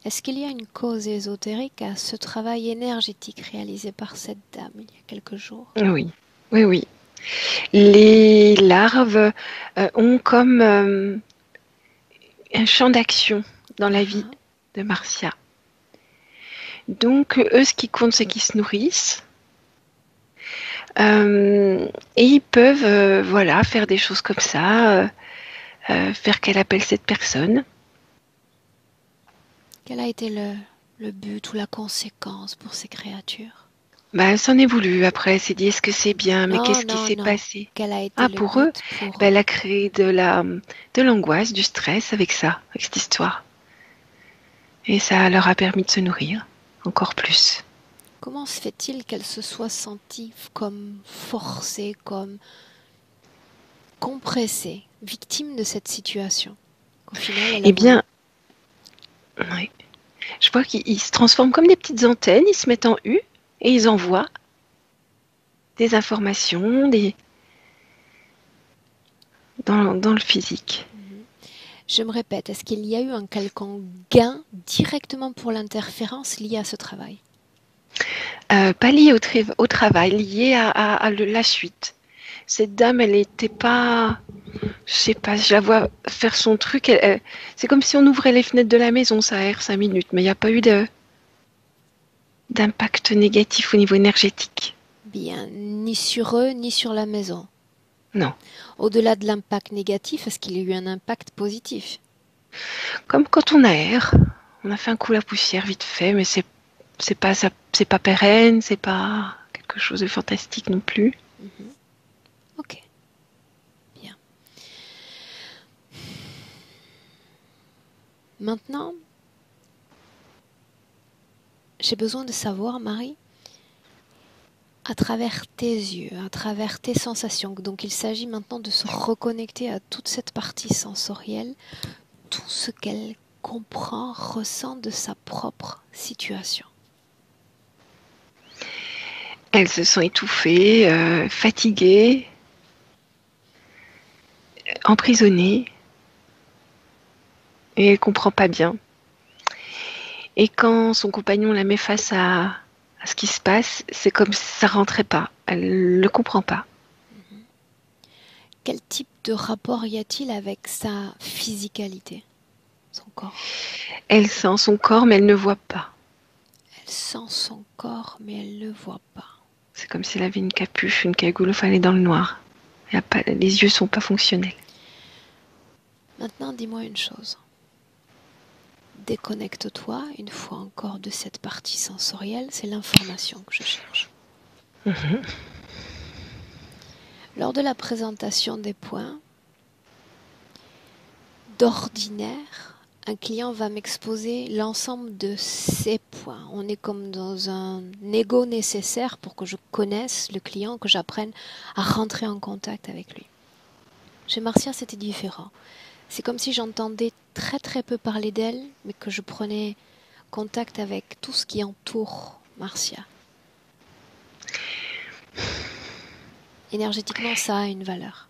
est-ce qu'il y a une cause ésotérique à ce travail énergétique réalisé par cette dame il y a quelques jours? Oui, oui, oui. Les larves ont comme un champ d'action dans la vie de Marcia. Donc, eux, ce qui compte, c'est qu'ils se nourrissent. Et ils peuvent voilà, faire des choses comme ça, faire qu'elle appelle cette personne. Quel a été le but ou la conséquence pour ces créatures? Bah, elle s'en est voulu. Après, elle s'est dit, est-ce que c'est bien? Mais Non, qu'est-ce qui non, s'est non. passé? Quel a été Ah, le pour eux, but pour bah, elle a créé de l'angoisse, du stress avec ça, avec cette histoire. Et ça leur a permis de se nourrir encore plus. Comment se fait-il qu'elle se soit sentie comme forcée, comme compressée, victime de cette situation? Au final, elle a Eh bien, oui. Je vois qu'ils se transforment comme des petites antennes, ils se mettent en U et ils envoient des informations dans le physique. Je me répète, est-ce qu'il y a eu un quelconque gain directement pour l'interférence lié à ce travail? Pas lié au travail, lié à la suite. Cette dame, elle n'était pas... Je sais pas, je la vois faire son truc. C'est comme si on ouvrait les fenêtres de la maison, ça aère 5 minutes, mais il n'y a pas eu d'impact négatif au niveau énergétique. Bien, ni sur eux, ni sur la maison. Non. Au-delà de l'impact négatif, est-ce qu'il y a eu un impact positif? Comme quand on aère, on a fait un coup la poussière vite fait, mais c'est pas pérenne, c'est pas quelque chose de fantastique non plus. Ok. Bien. Maintenant, j'ai besoin de savoir, Marie, à travers tes yeux, à travers tes sensations. Donc il s'agit maintenant de se reconnecter à toute cette partie sensorielle, tout ce qu'elle comprend, ressent de sa propre situation. Elle se sent étouffée, fatiguée, emprisonnée, et elle ne comprend pas bien. Et quand son compagnon la met face à ce qui se passe, c'est comme si ça ne rentrait pas. Elle ne le comprend pas. Quel type de rapport y a-t-il avec sa physicalité, son corps? Elle sent son corps, mais elle ne voit pas. Elle sent son corps, mais elle ne le voit pas. C'est comme si elle avait une capuche, une cagoule, enfin elle est dans le noir. Les yeux ne sont pas fonctionnels. Maintenant, dis-moi une chose. Déconnecte-toi une fois encore de cette partie sensorielle, c'est l'information que je cherche. Lors de la présentation des points, d'ordinaire, un client va m'exposer l'ensemble de ses points. On est comme dans un ego nécessaire pour que je connaisse le client, que j'apprenne à rentrer en contact avec lui. Chez Marcia, c'était différent. C'est comme si j'entendais très très peu parler d'elle, mais que je prenais contact avec tout ce qui entoure Marcia. Énergétiquement, ça a une valeur.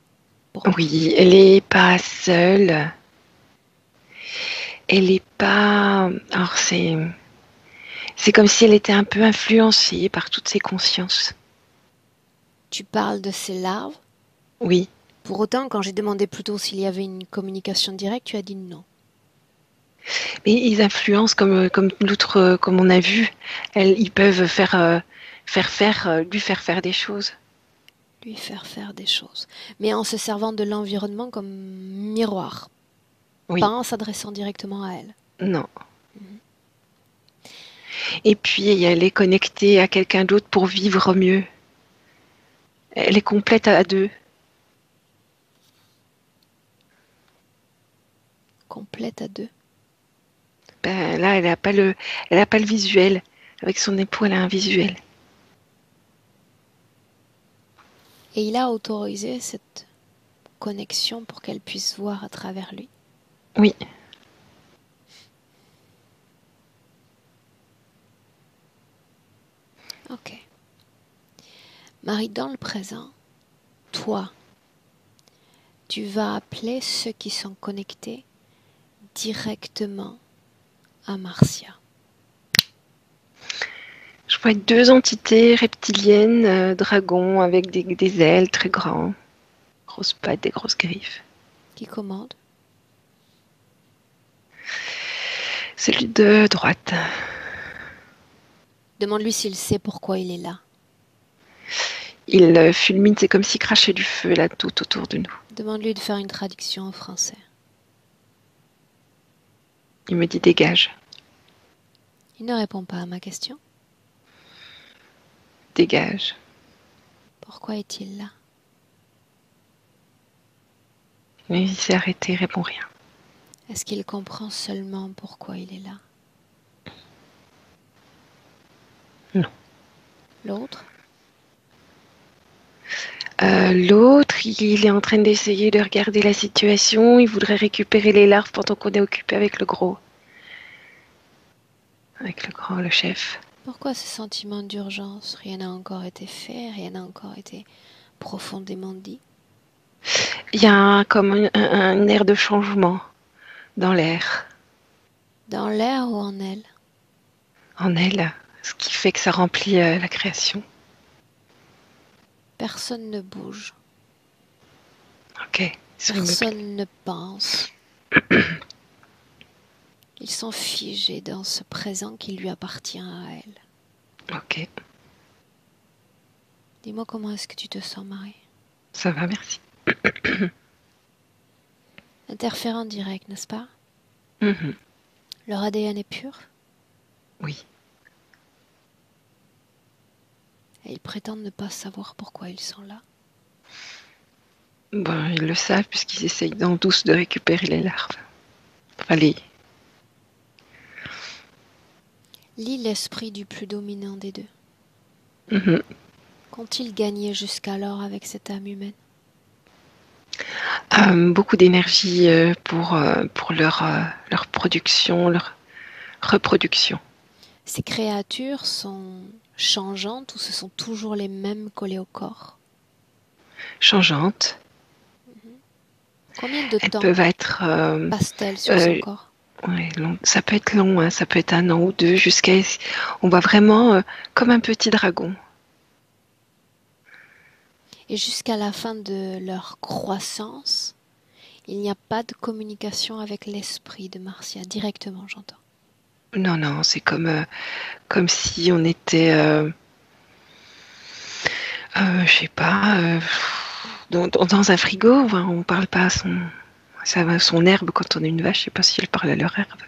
Oui, elle n'est pas seule. Elle n'est pas... Alors c'est comme si elle était un peu influencée par toutes ces consciences. Tu parles de ces larves? Oui. Pour autant, quand j'ai demandé plutôt s'il y avait une communication directe, tu as dit non. Mais ils influencent comme l'autre, comme on a vu. Ils peuvent lui faire faire des choses. Lui faire faire des choses. Mais en se servant de l'environnement comme miroir. Oui. Pas en s'adressant directement à elle. Non. Et puis, elle est connectée à quelqu'un d'autre pour vivre mieux. Elle est complète à deux. Complète à deux. Ben, là, elle n'a pas le visuel. Avec son époux, elle a un visuel. Et il a autorisé cette connexion pour qu'elle puisse voir à travers lui. Oui. Ok. Marie, dans le présent, toi, tu vas appeler ceux qui sont connectés directement à Marcia. Je vois 2 entités reptiliennes, dragons avec des ailes très grands, grosses pattes, des grosses griffes. Qui commande? Celui de droite. Demande-lui s'il sait pourquoi il est là. Il fulmine, c'est comme s'il crachait du feu là tout autour de nous. Demande-lui de faire une traduction en français. Il me dit dégage. Il ne répond pas à ma question. Dégage. Pourquoi est-il là? Mais il s'est arrêté, il répond rien. Est-ce qu'il comprend seulement pourquoi il est là? Non. L'autre? L'autre, il est en train d'essayer de regarder la situation. Il voudrait récupérer les larves pendant qu'on est occupé avec le gros. Avec le grand, le chef. Pourquoi ce sentiment d'urgence? Rien n'a encore été fait, rien n'a encore été profondément dit. Il y a comme un air de changement dans l'air. Dans l'air ou en elle? En elle, ce qui fait que ça remplit la création. Personne ne bouge. Ok. Personne ne pense. Ils sont figés dans ce présent qui lui appartient à elle. Ok. Dis-moi comment est-ce que tu te sens, Marie? Ça va, merci. Interférent direct, n'est-ce pas? Mm-hmm. Leur ADN est pur? Oui. Et ils prétendent ne pas savoir pourquoi ils sont là. Bon, ils le savent puisqu'ils essayent dans douce de récupérer les larves. Enfin, les Lis l'esprit du plus dominant des deux. Mhm. Qu'ont-ils gagné jusqu'alors avec cette âme humaine? Beaucoup d'énergie pour leur production, leur reproduction. Ces créatures sont changeantes ou ce sont toujours les mêmes collées au corps? Changeantes. Combien de Elles temps peuvent être passe-t-elle sur son corps? ouais, ça peut être long, hein, ça peut être 1 an ou 2, jusqu'à on voit vraiment comme un petit dragon. Et jusqu'à la fin de leur croissance, il n'y a pas de communication avec l'esprit de Marcia, directement, j'entends. Non, non, c'est comme si on était, je sais pas, dans un frigo. Enfin, on parle pas à son herbe quand on a une vache. Je sais pas si elle parle à leur herbe.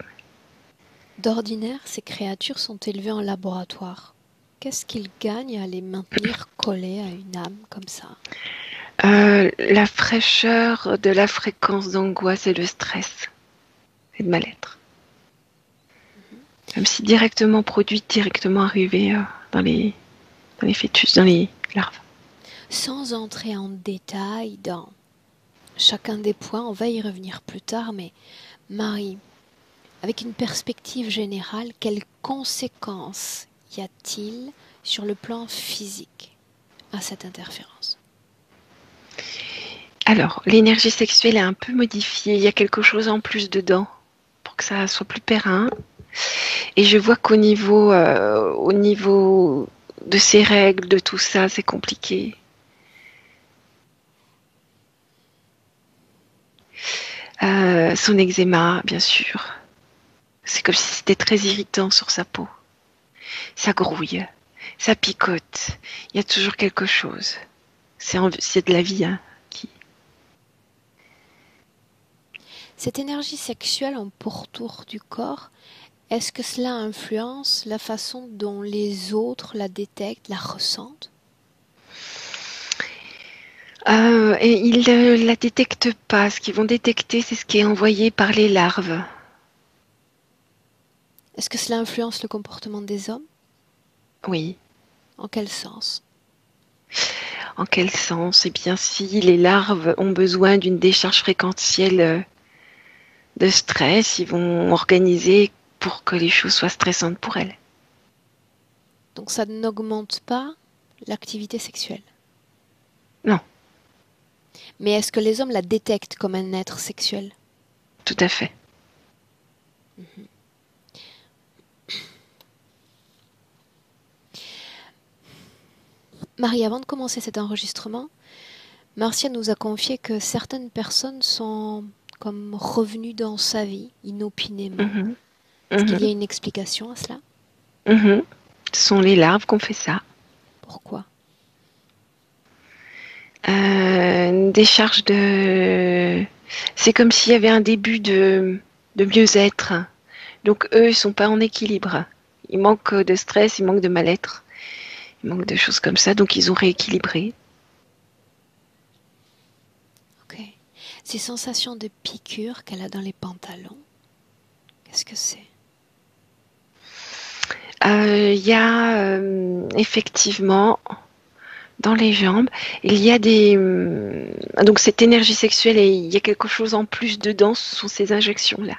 D'ordinaire, ces créatures sont élevées en laboratoire. Qu'est-ce qu'ils gagnent à les maintenir collées à une âme comme ça? La fraîcheur de la fréquence d'angoisse et de stress et de mal-être. Comme si directement produite, directement arrivée dans les fœtus, dans les larves. Sans entrer en détail dans chacun des points, on va y revenir plus tard, mais Marie, avec une perspective générale, quelles conséquences y a-t-il sur le plan physique à cette interférence? Alors, l'énergie sexuelle est un peu modifiée. Il y a quelque chose en plus dedans pour que ça soit plus périn. Et je vois au niveau de ces règles, de tout ça, c'est compliqué. Son eczéma, bien sûr. C'est comme si c'était très irritant sur sa peau. Ça grouille, ça picote. Il y a toujours quelque chose. C'est de la vie, hein. Cette énergie sexuelle en pourtour du corps, est-ce que cela influence la façon dont les autres la détectent, la ressentent? Et ils ne la détectent pas. Ce qu'ils vont détecter, c'est ce qui est envoyé par les larves. Est-ce que cela influence le comportement des hommes? Oui. En quel sens? En quel sens? Eh bien, si les larves ont besoin d'une décharge fréquentielle de stress, ils vont organiser pour que les choses soient stressantes pour elles. Donc ça n'augmente pas l'activité sexuelle? Non. Mais est-ce que les hommes la détectent comme un être sexuel? Tout à fait. Marie, avant de commencer cet enregistrement, Marcia nous a confié que certaines personnes sont comme revenues dans sa vie inopinément. Est-ce qu'il y a une explication à cela? Ce sont les larves qui ont fait ça. Pourquoi? Une décharge de... C'est comme s'il y avait un début de mieux-être. Donc eux, ils sont pas en équilibre. Ils manquent de stress, ils manquent de mal-être. Ils manquent de choses comme ça, donc ils ont rééquilibré. Ok. Ces sensations de piqûre qu'elle a dans les pantalons, qu'est-ce que c'est? Il y a effectivement dans les jambes, il y a des... donc cette énergie sexuelle, et il y a quelque chose en plus dedans, ce sont ces injections-là.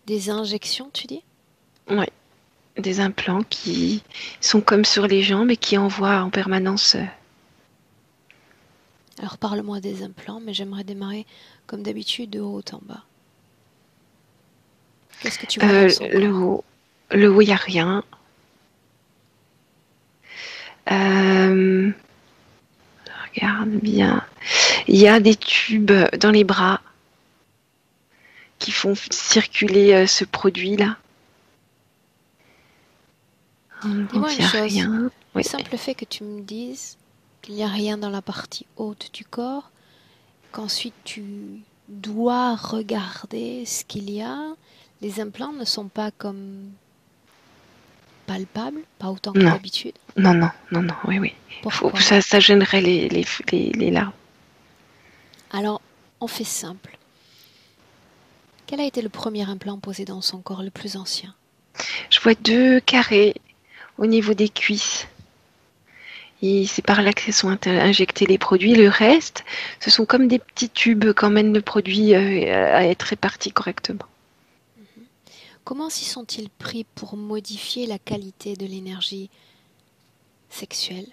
Des injections, tu dis? Oui, des implants qui sont comme sur les jambes et qui envoient en permanence... Alors parle-moi des implants, mais j'aimerais démarrer comme d'habitude de haut en bas. Qu'est-ce que tu vois dans son corps? Le haut, il n'y a rien. Regarde bien. Il y a des tubes dans les bras qui font circuler ce produit-là. Dis-moi une chose. Rien. Le simple fait que tu me dises qu'il n'y a rien dans la partie haute du corps, qu'ensuite tu dois regarder ce qu'il y a, les implants ne sont pas comme palpables, pas autant que d'habitude. Non, oui. Pourquoi? Ça gênerait les larves. Alors, on fait simple. Quel a été le premier implant posé dans son corps, le plus ancien? Je vois 2 carrés au niveau des cuisses. Et c'est par là que se sont injectés les produits. Le reste, ce sont comme des petits tubes qui emmènent le produit à être réparti correctement. Comment s'y sont-ils pris pour modifier la qualité de l'énergie sexuelle?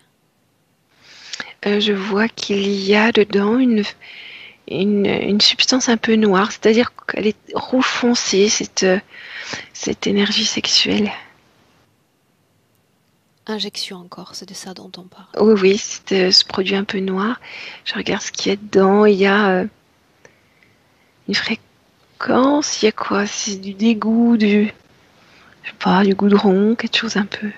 Je vois qu'il y a dedans une substance un peu noire, c'est-à-dire qu'elle est rouge foncé, cette énergie sexuelle. Injection encore, c'est de ça dont on parle. Oui, oui, c'est ce produit un peu noir. Je regarde ce qu'il y a dedans. Il y a une fréquence, il y a quoi? C'est du dégoût, je sais pas, du goudron, quelque chose un peu.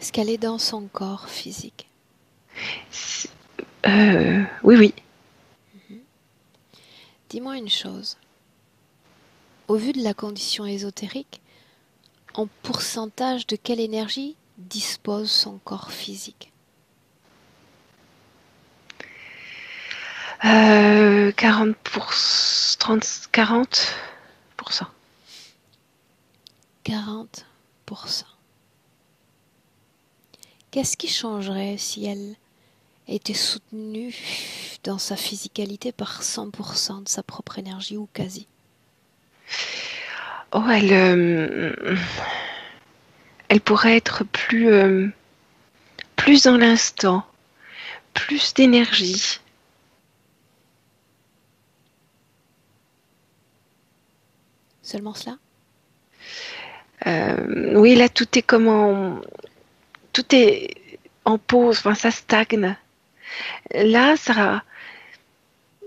Est-ce qu'elle est dans son corps physique? Oui, oui. Dis-moi une chose. Au vu de la condition ésotérique, en pourcentage de quelle énergie dispose son corps physique? 40%. 40%. Qu'est-ce qui changerait si elle était soutenue dans sa physicalité par 100% de sa propre énergie ou quasi? Oh, elle pourrait être plus dans l'instant, plus d'énergie. Seulement cela? Oui, là, tout est en pause, enfin, ça stagne. Là,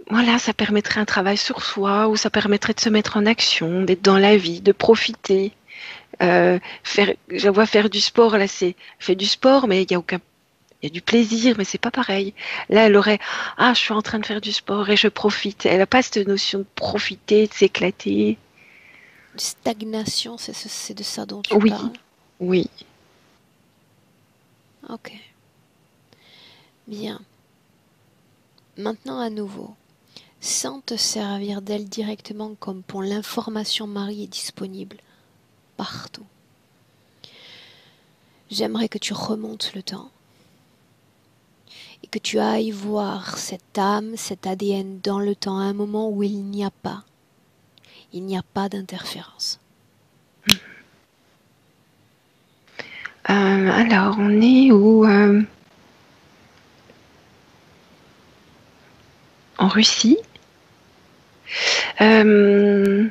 voilà, ça permettrait un travail sur soi, ou ça permettrait de se mettre en action, d'être dans la vie, de profiter. Je la vois faire du sport, là, elle fait du sport, mais il y a du plaisir, mais c'est pas pareil. Là, elle aurait, je suis en train de faire du sport et je profite. Elle n'a pas cette notion de profiter, de s'éclater. Stagnation, c'est de ça dont tu Oui, parles? oui. Ok. Bien. Maintenant à nouveau, sans te servir d'elle directement comme pour l'information, Marie est disponible partout. J'aimerais que tu remontes le temps et que tu ailles voir cette âme, cet ADN dans le temps, à un moment où il n'y a pas d'interférence. Alors, on est où en Russie. Je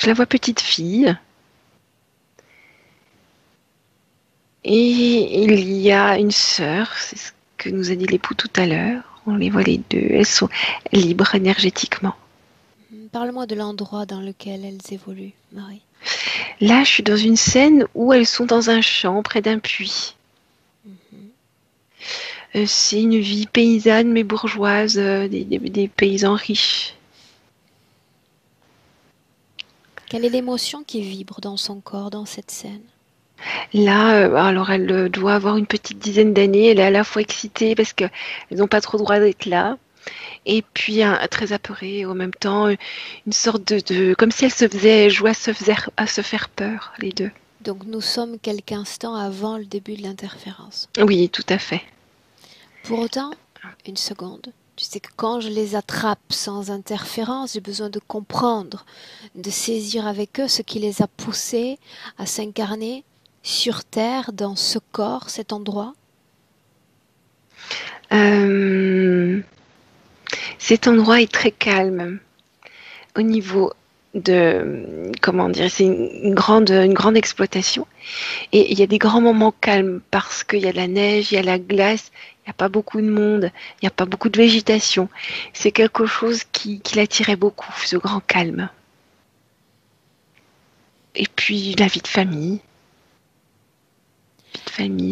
la vois petite fille. Et il y a une sœur, c'est ce que nous a dit l'époux tout à l'heure. On les voit les deux, elles sont libres énergétiquement. Parle-moi de l'endroit dans lequel elles évoluent, Marie. Là, je suis dans une scène où elles sont dans un champ près d'un puits. C'est une vie paysanne mais bourgeoise, des paysans riches. Quelle est l'émotion qui vibre dans son corps dans cette scène? Là, alors elle doit avoir une petite dizaine d'années. Elle est à la fois excitée parce qu'elles n'ont pas trop le droit d'être là. Et puis très apeurée en même temps. Une sorte comme si elle se faisait jouer à se faire peur, les deux. Donc nous sommes quelques instants avant le début de l'interférence. Oui, tout à fait. Pour autant, une seconde. Tu sais que quand je les attrape sans interférence, j'ai besoin de comprendre, de saisir avec eux ce qui les a poussés à s'incarner sur Terre, dans ce corps, cet endroit. Cet endroit est très calme. Au niveau de, comment dire, c'est une grande exploitation. Et il y a des grands moments calmes parce qu'il y a de la neige, il y a la glace, il n'y a pas beaucoup de monde, il n'y a pas beaucoup de végétation. C'est quelque chose qui l'attirait beaucoup, ce grand calme. Et puis la vie de famille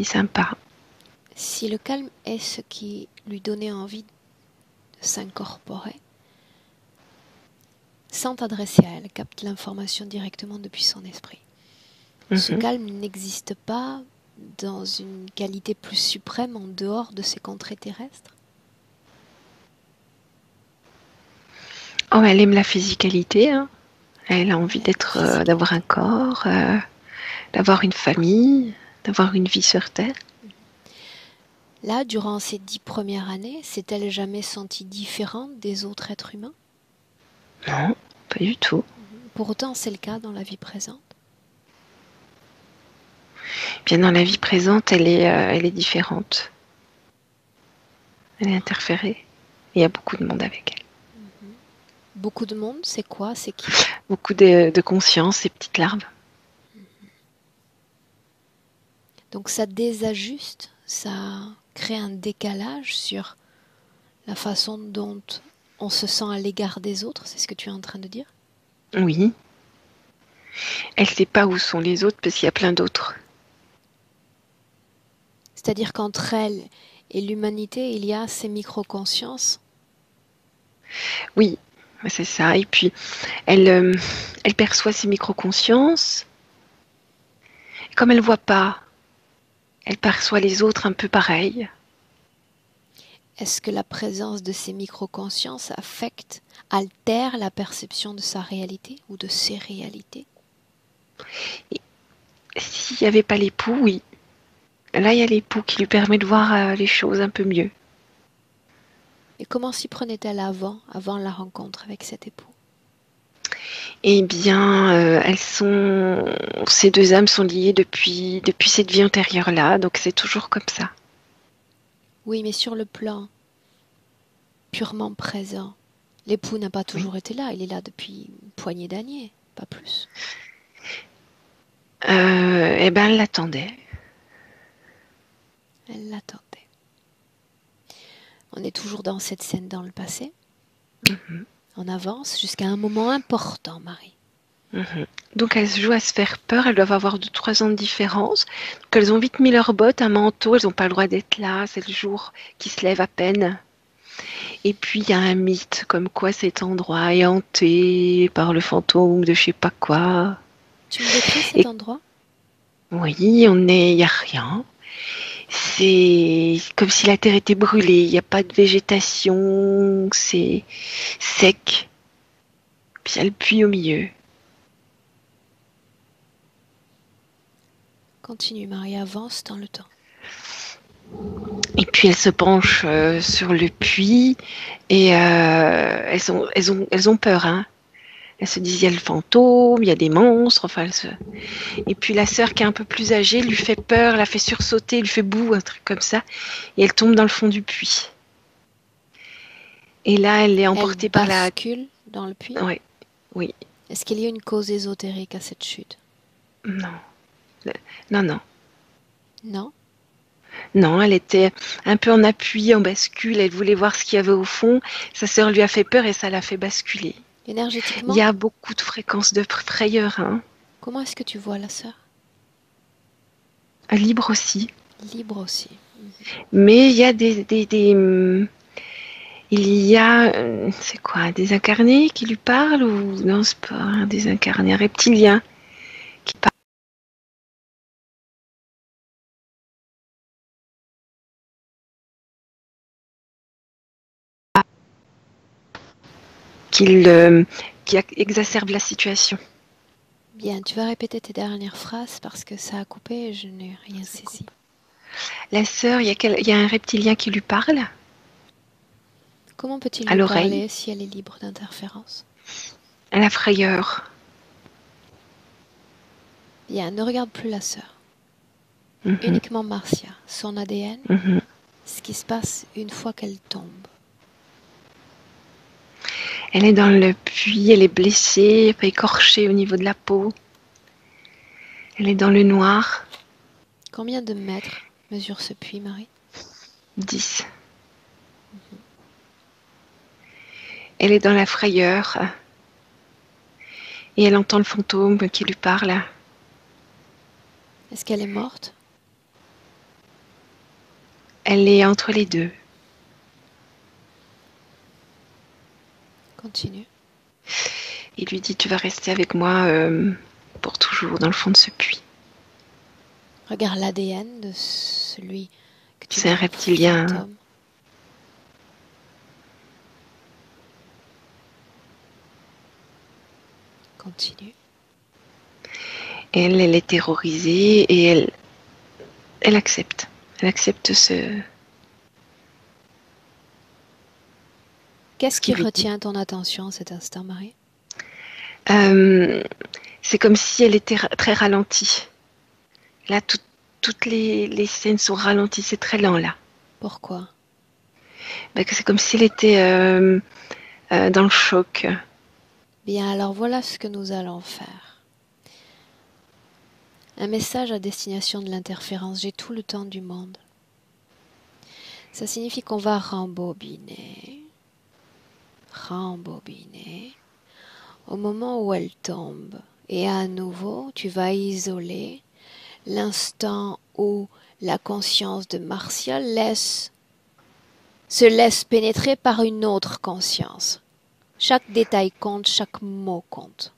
sympa. Si le calme est ce qui lui donnait envie de s'incorporer, sans t'adresser à elle, capte l'information directement depuis son esprit. Ce calme n'existe pas dans une qualité plus suprême en dehors de ces contrées terrestres? Oh, elle aime la physicalité, hein. Elle a envie physique. d'avoir un corps, d'avoir une famille, d'avoir une vie sur Terre. Là, durant ces 10 premières années, s'est-elle jamais sentie différente des autres êtres humains? Non, pas du tout. Pour autant, c'est le cas dans la vie présente. Bien dans la vie présente, elle est différente. Elle est interférée. Il y a beaucoup de monde avec elle. Beaucoup de monde, c'est quoi? C'est qui? Beaucoup de conscience, ces petites larves. Donc ça désajuste, ça crée un décalage sur la façon dont on se sent à l'égard des autres, c'est ce que tu es en train de dire? Oui. Elle ne sait pas où sont les autres parce qu'il y a plein d'autres. C'est-à-dire qu'entre elle et l'humanité, il y a ces micro-consciences. Oui, c'est ça. Et puis, elle perçoit ses micro-consciences. Comme elle ne voit pas, elle perçoit les autres un peu pareil. Est-ce que la présence de ces micro-consciences affecte, altère la perception de sa réalité ou de ses réalités? S'il n'y avait pas l'époux, oui. Là, il y a l'époux qui lui permet de voir les choses un peu mieux. Et comment s'y prenait-elle avant la rencontre avec cet époux? Eh bien, ces deux âmes sont liées depuis cette vie antérieure-là, donc c'est toujours comme ça. Oui, mais sur le plan purement présent, l'époux n'a pas toujours été là, il est là depuis une poignée d'années, pas plus. Eh ben, elle l'attendait. Elle l'attendait. On est toujours dans cette scène dans le passé. On avance jusqu'à un moment important, Marie. Donc elles se jouent à se faire peur, elles doivent avoir 2-3 ans de différence. Donc elles ont vite mis leurs bottes, un manteau, elles n'ont pas le droit d'être là, c'est le jour qui se lève à peine. Et puis il y a un mythe comme quoi cet endroit est hanté par le fantôme de je sais pas quoi. Tu me décris cet Et endroit? oui, il n'y a rien. C'est comme si la terre était brûlée, il n'y a pas de végétation, c'est sec. Puis il y a le puits au milieu. Continue, Marie, avance dans le temps. Et puis elles se penchent sur le puits et elles ont peur. Hein. Elles se disent il y a le fantôme, il y a des monstres. Enfin, et puis la sœur qui est un peu plus âgée lui fait peur, la fait sursauter, lui fait boue, un truc comme ça. Et elle tombe dans le fond du puits. Et là, elle est emportée par la... Elle bascule dans le puits? Oui, oui. Est-ce qu'il y a une cause ésotérique à cette chute? Non. Non, non. Non? Non, elle était un peu en appui, en bascule. Elle voulait voir ce qu'il y avait au fond. Sa sœur lui a fait peur et ça l'a fait basculer. Énergétiquement? Il y a beaucoup de fréquences de frayeur. Hein. Comment est-ce que tu vois la sœur? Libre aussi. Libre aussi. Mais il y a il y a, c'est quoi, des incarnés qui lui parlent ou non, c'est pas un désincarné, un reptilien qui parle. Qui exacerbe la situation. Bien, tu vas répéter tes dernières phrases parce que ça a coupé et je n'ai rien saisi. La sœur, il y a un reptilien qui lui parle. Comment peut-il À lui l'oreille. parler si elle est libre d'interférence? À la frayeur. Bien, ne regarde plus la sœur. Uniquement Marcia, son ADN, ce qui se passe une fois qu'elle tombe. Elle est dans le puits, elle est blessée, pas écorchée au niveau de la peau. Elle est dans le noir. Combien de mètres mesure ce puits, Marie? 10. Elle est dans la frayeur. Et elle entend le fantôme qui lui parle. Est-ce qu'elle est morte? Elle est entre les deux. Continue. Il lui dit, tu vas rester avec moi pour toujours dans le fond de ce puits. Regarde l'ADN de celui que tu C'est un vois, reptilien. fantôme. Continue. Elle est terrorisée et elle accepte. Elle accepte ce... Qu'est-ce ce qui qui lui dit. retient ton attention à cet instant, Marie? C'est comme si elle était très ralentie. Là, toutes les scènes sont ralenties. C'est très lent, là. Pourquoi? C'est comme si elle était dans le choc. Bien, alors voilà ce que nous allons faire. Un message à destination de l'interférence. J'ai tout le temps du monde. Ça signifie qu'on va rembobiner. Au moment où elle tombe. Et à nouveau, tu vas isoler l'instant où la conscience de Marcia se laisse pénétrer par une autre conscience. Chaque détail compte, chaque mot compte.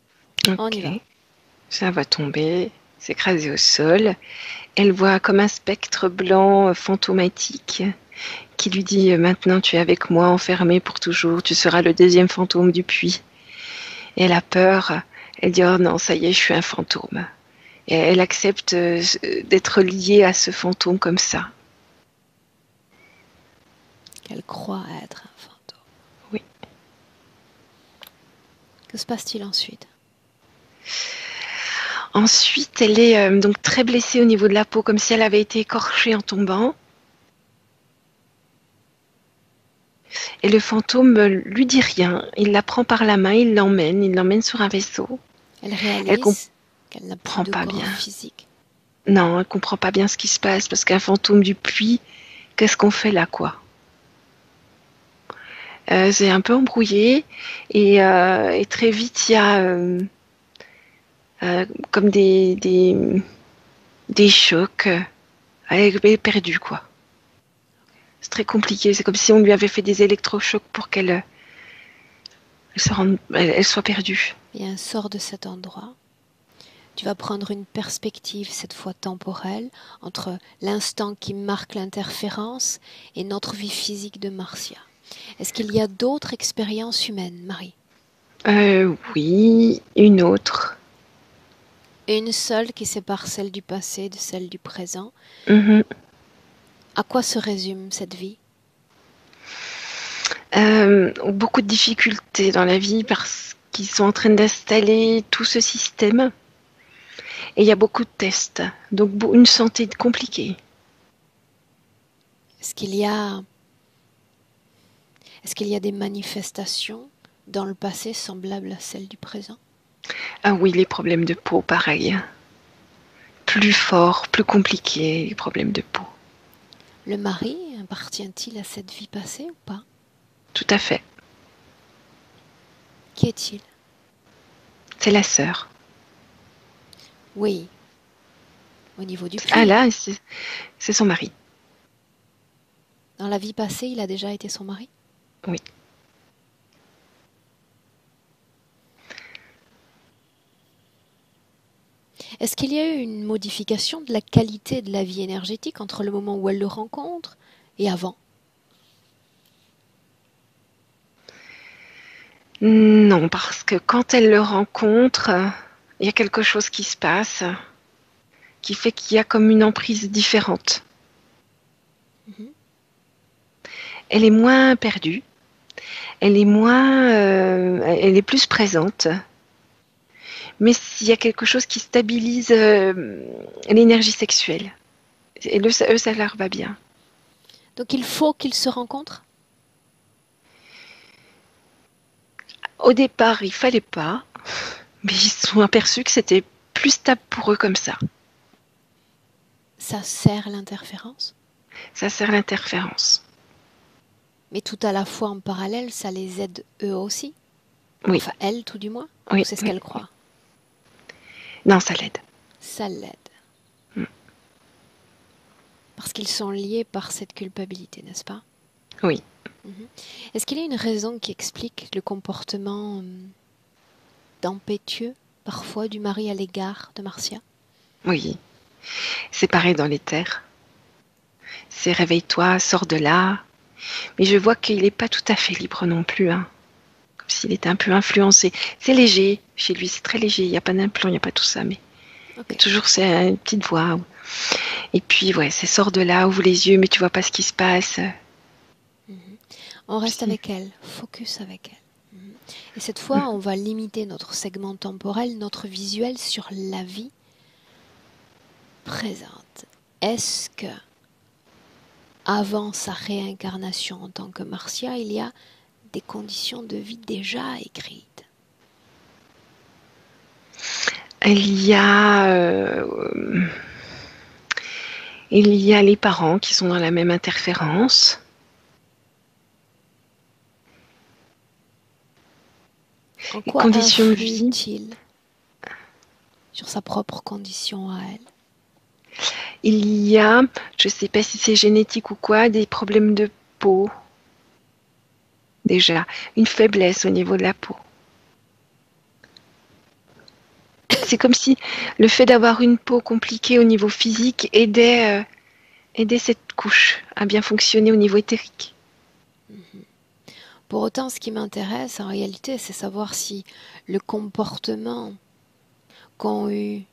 On y va. Ça va tomber, s'écraser au sol. Elle voit comme un spectre blanc fantomatique qui lui dit « Maintenant tu es avec moi, enfermé pour toujours, tu seras le deuxième fantôme du puits. » Et elle a peur, elle dit « Oh non, ça y est, je suis un fantôme. » Et elle accepte d'être liée à ce fantôme comme ça. Qu'elle croit être un fantôme. Oui. Que se passe-t-il ensuite? Ensuite, elle est donc très blessée au niveau de la peau, comme si elle avait été écorchée en tombant. Et le fantôme lui dit rien. Il la prend par la main, il l'emmène sur un vaisseau. Elle réalise qu'elle n'a plus de corps physique. Non, elle ne comprend pas bien ce qui se passe, parce qu'un fantôme du puits, qu'est-ce qu'on fait là, quoi? C'est un peu embrouillé, et très vite, il y a comme des chocs. Elle est perdue, quoi. C'est très compliqué, c'est comme si on lui avait fait des électrochocs pour qu'elle soit perdue. Bien, sors de cet endroit. Tu vas prendre une perspective, cette fois temporelle, entre l'instant qui marque l'interférence et notre vie physique de Marcia. Est-ce qu'il y a d'autres expériences humaines, Marie? Oui, une autre. Une seule qui sépare celle du passé de celle du présent. À quoi se résume cette vie? Beaucoup de difficultés dans la vie parce qu'ils sont en train d'installer tout ce système. Et il y a beaucoup de tests, donc une santé compliquée. Est-ce qu'il y a des manifestations dans le passé semblables à celles du présent? Ah oui, les problèmes de peau, pareil. Plus forts, plus compliqués, les problèmes de peau. Le mari appartient-il à cette vie passée ou pas? Tout à fait. Qui est-il? C'est la sœur. Oui. Au niveau du puits. Ah là, c'est son mari. Dans la vie passée, il a déjà été son mari? Oui. Est-ce qu'il y a eu une modification de la qualité de la vie énergétique entre le moment où elle le rencontre et avant? Non, parce que quand elle le rencontre, il y a quelque chose qui se passe qui fait qu'il y a comme une emprise différente. Elle est moins perdue, elle est plus présente. Mais il y a quelque chose qui stabilise l'énergie sexuelle. Et ça leur va bien. Donc il faut qu'ils se rencontrent? Au départ, il fallait pas, mais ils se sont aperçus que c'était plus stable pour eux comme ça. Ça sert l'interférence? Ça sert l'interférence. Mais tout à la fois en parallèle, ça les aide eux aussi? Oui. Enfin, elle tout du moins? Oui, c'est ce qu'elle croit? Non, ça l'aide. Ça l'aide. Parce qu'ils sont liés par cette culpabilité, n'est-ce pas? Oui. Est-ce qu'il y a une raison qui explique le comportement tempétueux, parfois, du mari à l'égard de Marcia? Oui. C'est pareil dans les terres. C'est réveille-toi, sors de là. Mais je vois qu'il n'est pas tout à fait libre non plus. Hein. Comme s'il était un peu influencé. C'est léger, chez lui, c'est très léger. Il n'y a pas d'implant, il n'y a pas tout ça, mais il y a toujours une petite voix. Et puis, ouais, ça sort de là, ouvre les yeux, mais tu vois pas ce qui se passe. On reste avec elle, focus avec elle. Et cette fois, on va limiter notre segment temporel, notre visuel sur la vie présente. Est-ce que, avant sa réincarnation en tant que Marcia, il y a des conditions de vie déjà écrites? Il y a les parents qui sont dans la même interférence. En quoi influe-t-il sur sa propre condition à elle? Il y a, je ne sais pas si c'est génétique ou quoi, des problèmes de peau. Déjà, une faiblesse au niveau de la peau. C'est comme si le fait d'avoir une peau compliquée au niveau physique aidait cette couche à bien fonctionner au niveau éthérique. Pour autant, ce qui m'intéresse en réalité, c'est savoir si le comportement qu'ont eu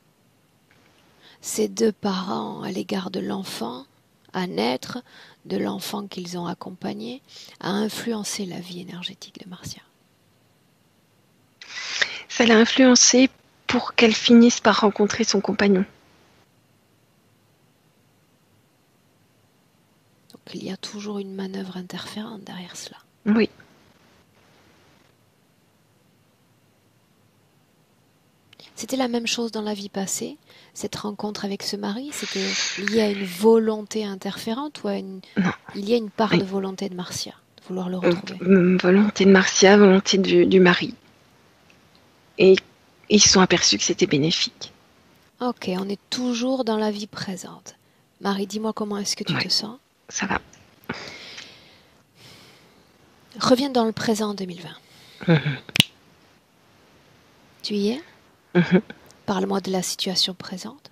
ces deux parents à l'égard de l'enfant à naître, de l'enfant qu'ils ont accompagné, a influencé la vie énergétique de Marcia. Ça l'a influencée pour qu'elle finisse par rencontrer son compagnon. Donc il y a toujours une manœuvre interférente derrière cela. Oui. C'était la même chose dans la vie passée, cette rencontre avec ce mari, c'était lié à une volonté interférente ou il y a une part de volonté de Marcia, de vouloir le retrouver? Volonté de Marcia, volonté du mari. Et ils se sont aperçus que c'était bénéfique. Ok, on est toujours dans la vie présente. Marie, dis-moi comment est-ce que tu te sens? Ça va. Reviens dans le présent 2020. Tu y es? Parle-moi de la situation présente.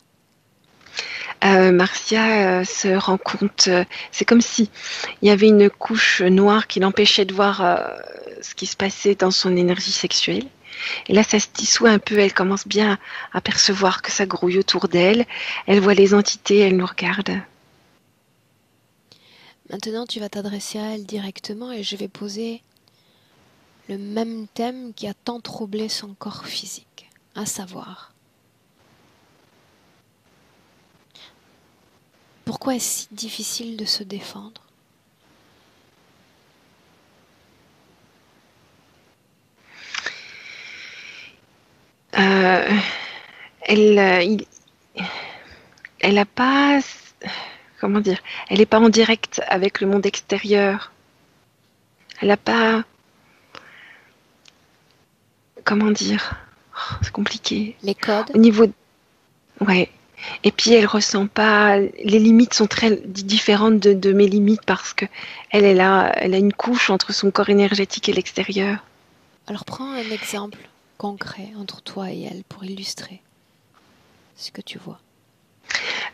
Marcia se rend compte, c'est comme si il y avait une couche noire qui l'empêchait de voir ce qui se passait dans son énergie sexuelle. Et là, ça se dissout un peu, elle commence bien à percevoir que ça grouille autour d'elle. Elle voit les entités, elle nous regarde. Maintenant, tu vas t'adresser à elle directement et je vais poser le même thème qui a tant troublé son corps physique, à savoir: pourquoi est-ce si difficile de se défendre? Elle a pas, comment dire, elle n'est pas en direct avec le monde extérieur. Elle n'a pas, comment dire, c'est compliqué. Les codes? Au niveau, ouais. Et puis elle ressent pas, les limites sont très différentes de mes limites parce que elle a une couche entre son corps énergétique et l'extérieur. Alors prends un exemple concret entre toi et elle pour illustrer ce que tu vois.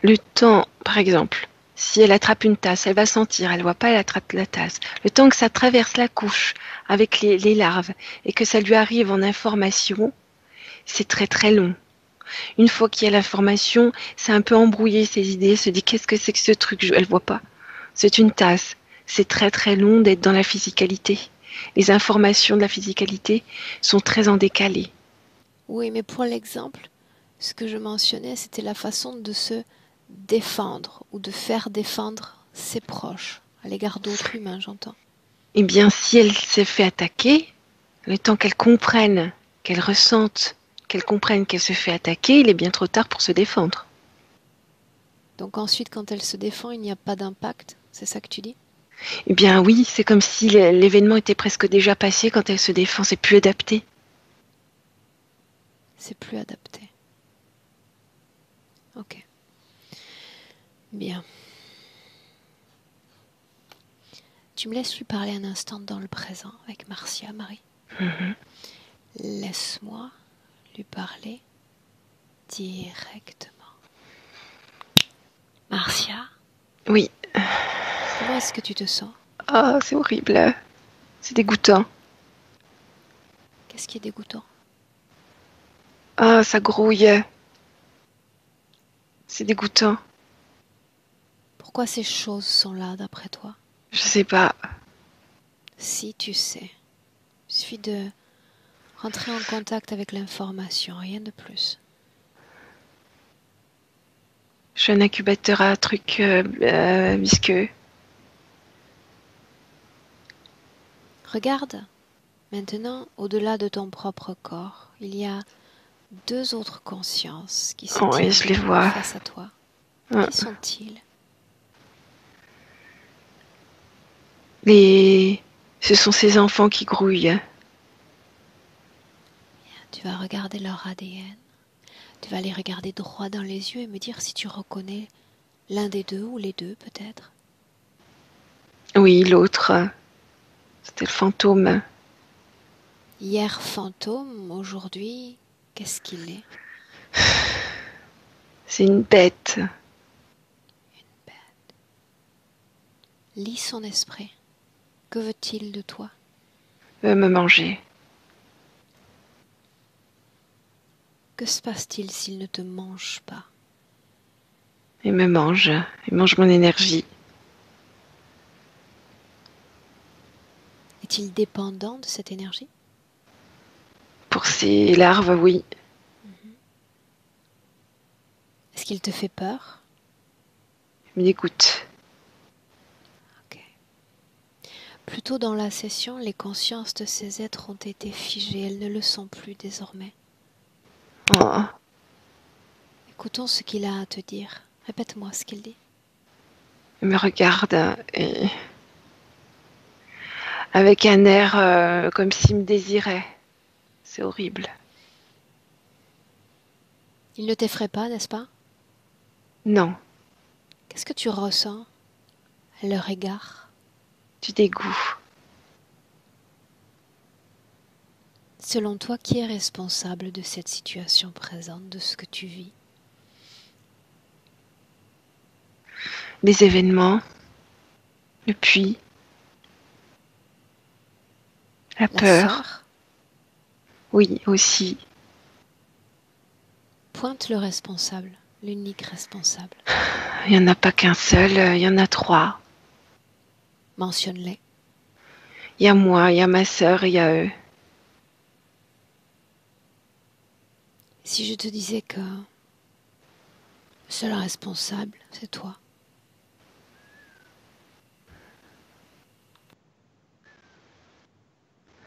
Le temps, par exemple, si elle attrape une tasse, elle va sentir, elle ne voit pas, elle attrape la tasse. Le temps que ça traverse la couche avec les larves et que ça lui arrive en information, c'est très très long. Une fois qu'il y a l'information, c'est un peu embrouillé ses idées, elle se dit qu'est-ce que c'est que ce truc, elle ne voit pas. C'est une tasse. C'est très très long d'être dans la physicalité. Les informations de la physicalité sont très en décalé. Oui, mais pour l'exemple, ce que je mentionnais, c'était la façon de se défendre ou de faire défendre ses proches, à l'égard d'autres humains, j'entends. Eh bien, si elle s'est fait attaquer, le temps qu'elle comprenne, qu'elle ressente, qu'elle comprenne qu'elle se fait attaquer, il est bien trop tard pour se défendre. Donc ensuite, quand elle se défend, il n'y a pas d'impact, c'est ça que tu dis? Eh bien oui, c'est comme si l'événement était presque déjà passé quand elle se défend, c'est plus adapté. C'est plus adapté. Ok. Bien. Tu me laisses lui parler un instant dans le présent avec Marcia, Marie. Laisse-moi lui parler directement. Marcia? Oui. Comment est-ce que tu te sens? Oh, c'est horrible. C'est dégoûtant. Qu'est-ce qui est dégoûtant? Ah, ça grouille. C'est dégoûtant. Pourquoi ces choses sont là d'après toi? Je sais pas. Si tu sais, il suffit de rentrer en contact avec l'information, rien de plus. Je suis un incubateur à trucs visqueux. Regarde, maintenant, au-delà de ton propre corps, il y a deux autres consciences qui se Oui, je les tiennent vois. face à toi. Ah. Qui sont-ils? Ce sont ces enfants qui grouillent. Tu vas regarder leur ADN. Tu vas les regarder droit dans les yeux et me dire si tu reconnais l'un des deux ou les deux peut-être. Oui, l'autre, c'était le fantôme. Hier fantôme, aujourd'hui, qu'est-ce qu'il est? C'est une bête. Lis son esprit. Que veut-il de toi? Il veut me manger. Que se passe-t-il s'il ne te mange pas? Il me mange. Il mange mon énergie. Est-il dépendant de cette énergie? Pour ces larves, oui. Est-ce qu'il te fait peur? Il me dégoûte. Ok. Plus tôt dans la session, les consciences de ces êtres ont été figées. Elles ne le sont plus désormais. Oh. Écoutons ce qu'il a à te dire. Répète-moi ce qu'il dit. Il me regarde et avec un air comme s'il me désirait. C'est horrible. Il ne t'effraie pas, n'est-ce pas? Non, Qu'est-ce que tu ressens à leur égard? du dégoût. Selon toi, qui est responsable de cette situation présente, de ce que tu vis? Les événements, le puits, la La peur. sœur? Oui, aussi. Pointe le responsable, l'unique responsable. Il n'y en a pas qu'un seul, il y en a trois. Mentionne-les. Il y a moi, il y a ma sœur, il y a eux. Si je te disais que le seul responsable, c'est toi.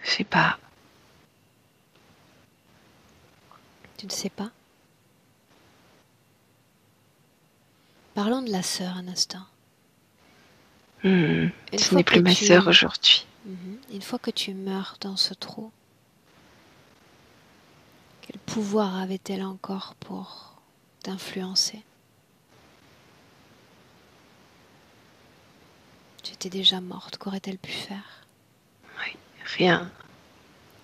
Je sais pas. Tu ne sais pas? Parlons de la sœur un instant. Ce fois n'est plus que ma tu- sœur aujourd'hui. Une fois que tu meurs dans ce trou, quel pouvoir avait-elle encore pour t'influencer? Tu étais déjà morte, qu'aurait-elle pu faire? Rien.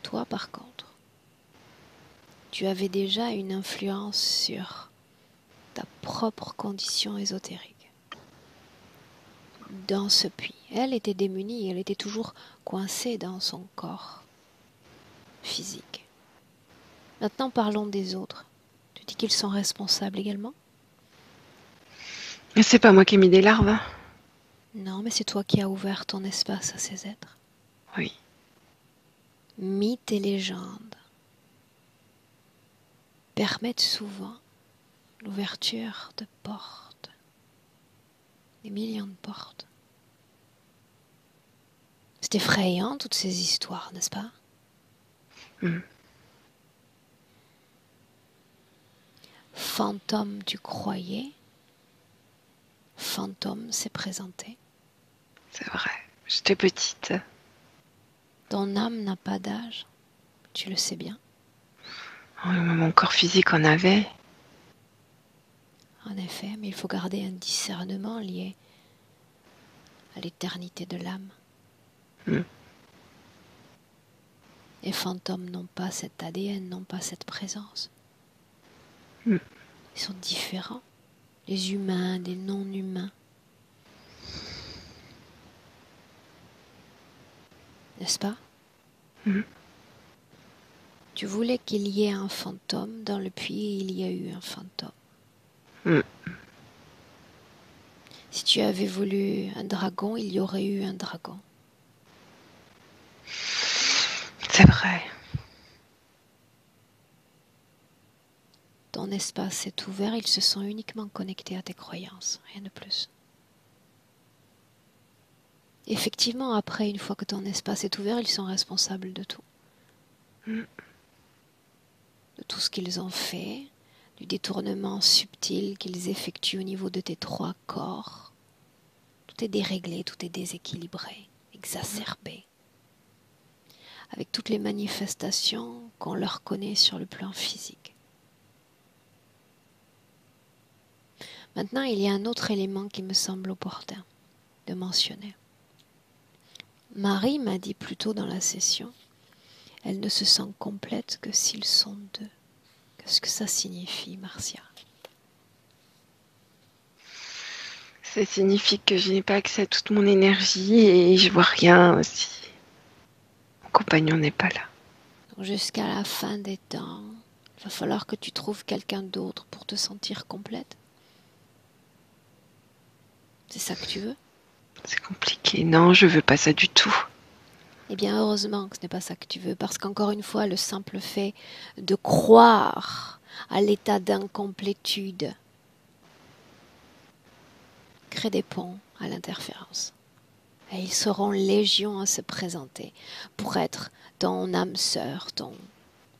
Toi, par contre, tu avais déjà une influence sur ta propre condition ésotérique. Dans ce puits, elle était démunie, elle était toujours coincée dans son corps physique. Maintenant, parlons des autres. Tu dis qu'ils sont responsables également? C'est pas moi qui ai mis des larves. Non, mais c'est toi qui as ouvert ton espace à ces êtres. Oui. Mythes et légendes permettent souvent l'ouverture de portes, des millions de portes. C'est effrayant toutes ces histoires, n'est-ce pas? Fantôme, tu croyais? Fantôme s'est présenté. C'est vrai. J'étais petite. Ton âme n'a pas d'âge, tu le sais bien. Oui, mais mon corps physique en avait. En effet, mais il faut garder un discernement lié à l'éternité de l'âme. Les fantômes n'ont pas cet ADN, n'ont pas cette présence. Ils sont différents. Les humains des non-humains. N'est-ce pas? Tu voulais qu'il y ait un fantôme dans le puits et il y a eu un fantôme. Mm. Si tu avais voulu un dragon, il y aurait eu un dragon. C'est vrai. Ton espace est ouvert, ils se sont uniquement connectés à tes croyances, rien de plus. Effectivement, après, une fois que ton espace est ouvert, ils sont responsables de tout. Mm. De tout ce qu'ils ont fait, du détournement subtil qu'ils effectuent au niveau de tes 3 corps. Tout est déréglé, tout est déséquilibré, exacerbé. Avec toutes les manifestations qu'on leur connaît sur le plan physique. Maintenant, il y a un autre élément qui me semble opportun de mentionner. Marie m'a dit plus tôt dans la session, elle ne se sent complète que s'ils sont 2. Qu'est-ce que ça signifie, Marcia? Ça signifie que je n'ai pas accès à toute mon énergie et je vois rien si mon compagnon n'est pas là. Donc, jusqu'à la fin des temps, il va falloir que tu trouves quelqu'un d'autre pour te sentir complète. C'est ça que tu veux? C'est compliqué. Non, je veux pas ça du tout. Eh bien, heureusement que ce n'est pas ça que tu veux, parce qu'encore une fois, le simple fait de croire à l'état d'incomplétude crée des ponts à l'interférence. Et ils seront légion à se présenter pour être ton âme sœur, ton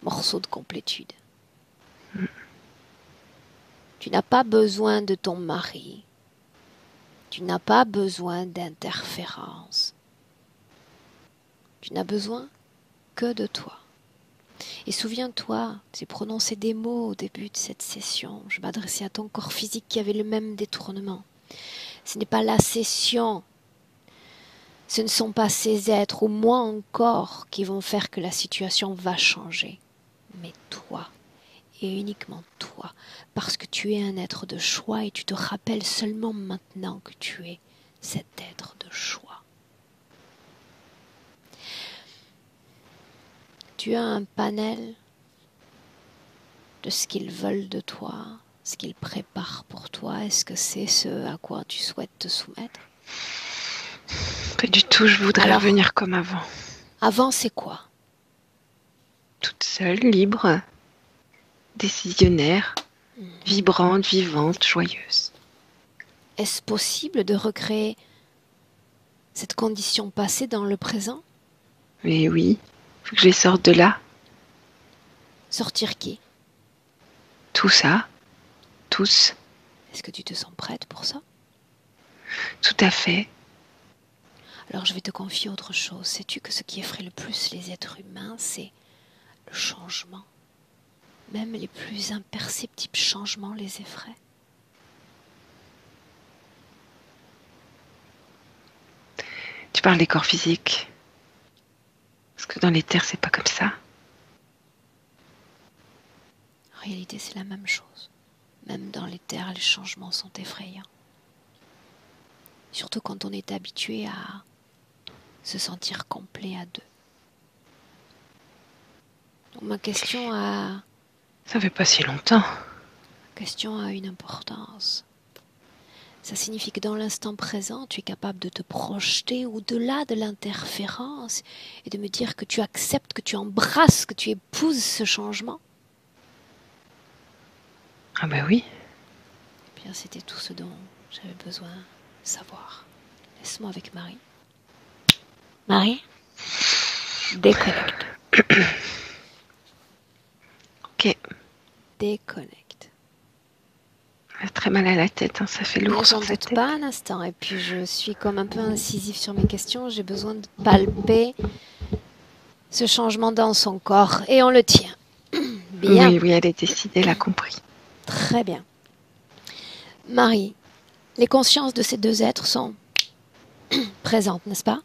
morceau de complétude. Tu n'as pas besoin de ton mari. Tu n'as pas besoin d'interférence. Tu n'as besoin que de toi. Et souviens-toi, j'ai prononcé des mots au début de cette session. Je m'adressais à ton corps physique qui avait le même détournement. Ce n'est pas la session. Ce ne sont pas ces êtres, ou moins encore, qui vont faire que la situation va changer. Mais toi, et uniquement toi, parce que tu es un être de choix et tu te rappelles seulement maintenant que tu es cet être de choix. Tu as un panel de ce qu'ils veulent de toi, ce qu'ils préparent pour toi. Est-ce que c'est ce à quoi tu souhaites te soumettre? Pas du tout, je voudrais revenir comme avant. Avant, c'est quoi? Toute seule, libre, décisionnaire, vibrante, vivante, joyeuse. Est-ce possible de recréer cette condition passée dans le présent? Mais oui, faut que je les sorte de là. Sortir qui? Tout ça, tous. Est-ce que tu te sens prête pour ça? Tout à fait. Alors je vais te confier autre chose. Sais-tu que ce qui effraie le plus les êtres humains, c'est le changement? Même les plus imperceptibles changements les effraient. Tu parles des corps physiques. Parce que dans les terres, c'est pas comme ça. En réalité, c'est la même chose. Même dans les terres, les changements sont effrayants. Surtout quand on est habitué à se sentir complet à 2. Donc ma question a... Ça fait pas si longtemps. Ma question a une importance. Ça signifie que dans l'instant présent, tu es capable de te projeter au-delà de l'interférence et de me dire que tu acceptes, que tu embrasses, que tu épouses ce changement. Ah bah oui. Eh bien, c'était tout ce dont j'avais besoin de savoir. Laisse-moi avec Marie. Marie, déconnecte. Ok. Déconnecte. J'ai très mal à la tête, hein, ça fait lourd J'en sur sa doute tête. pas un instant. Et puis je suis comme un peu incisive sur mes questions. J'ai besoin de palper ce changement dans son corps. Et on le tient. Bien. Oui, elle est décidée, elle a compris. Très bien. Marie, les consciences de ces 2 êtres sont présentes, n'est-ce pas?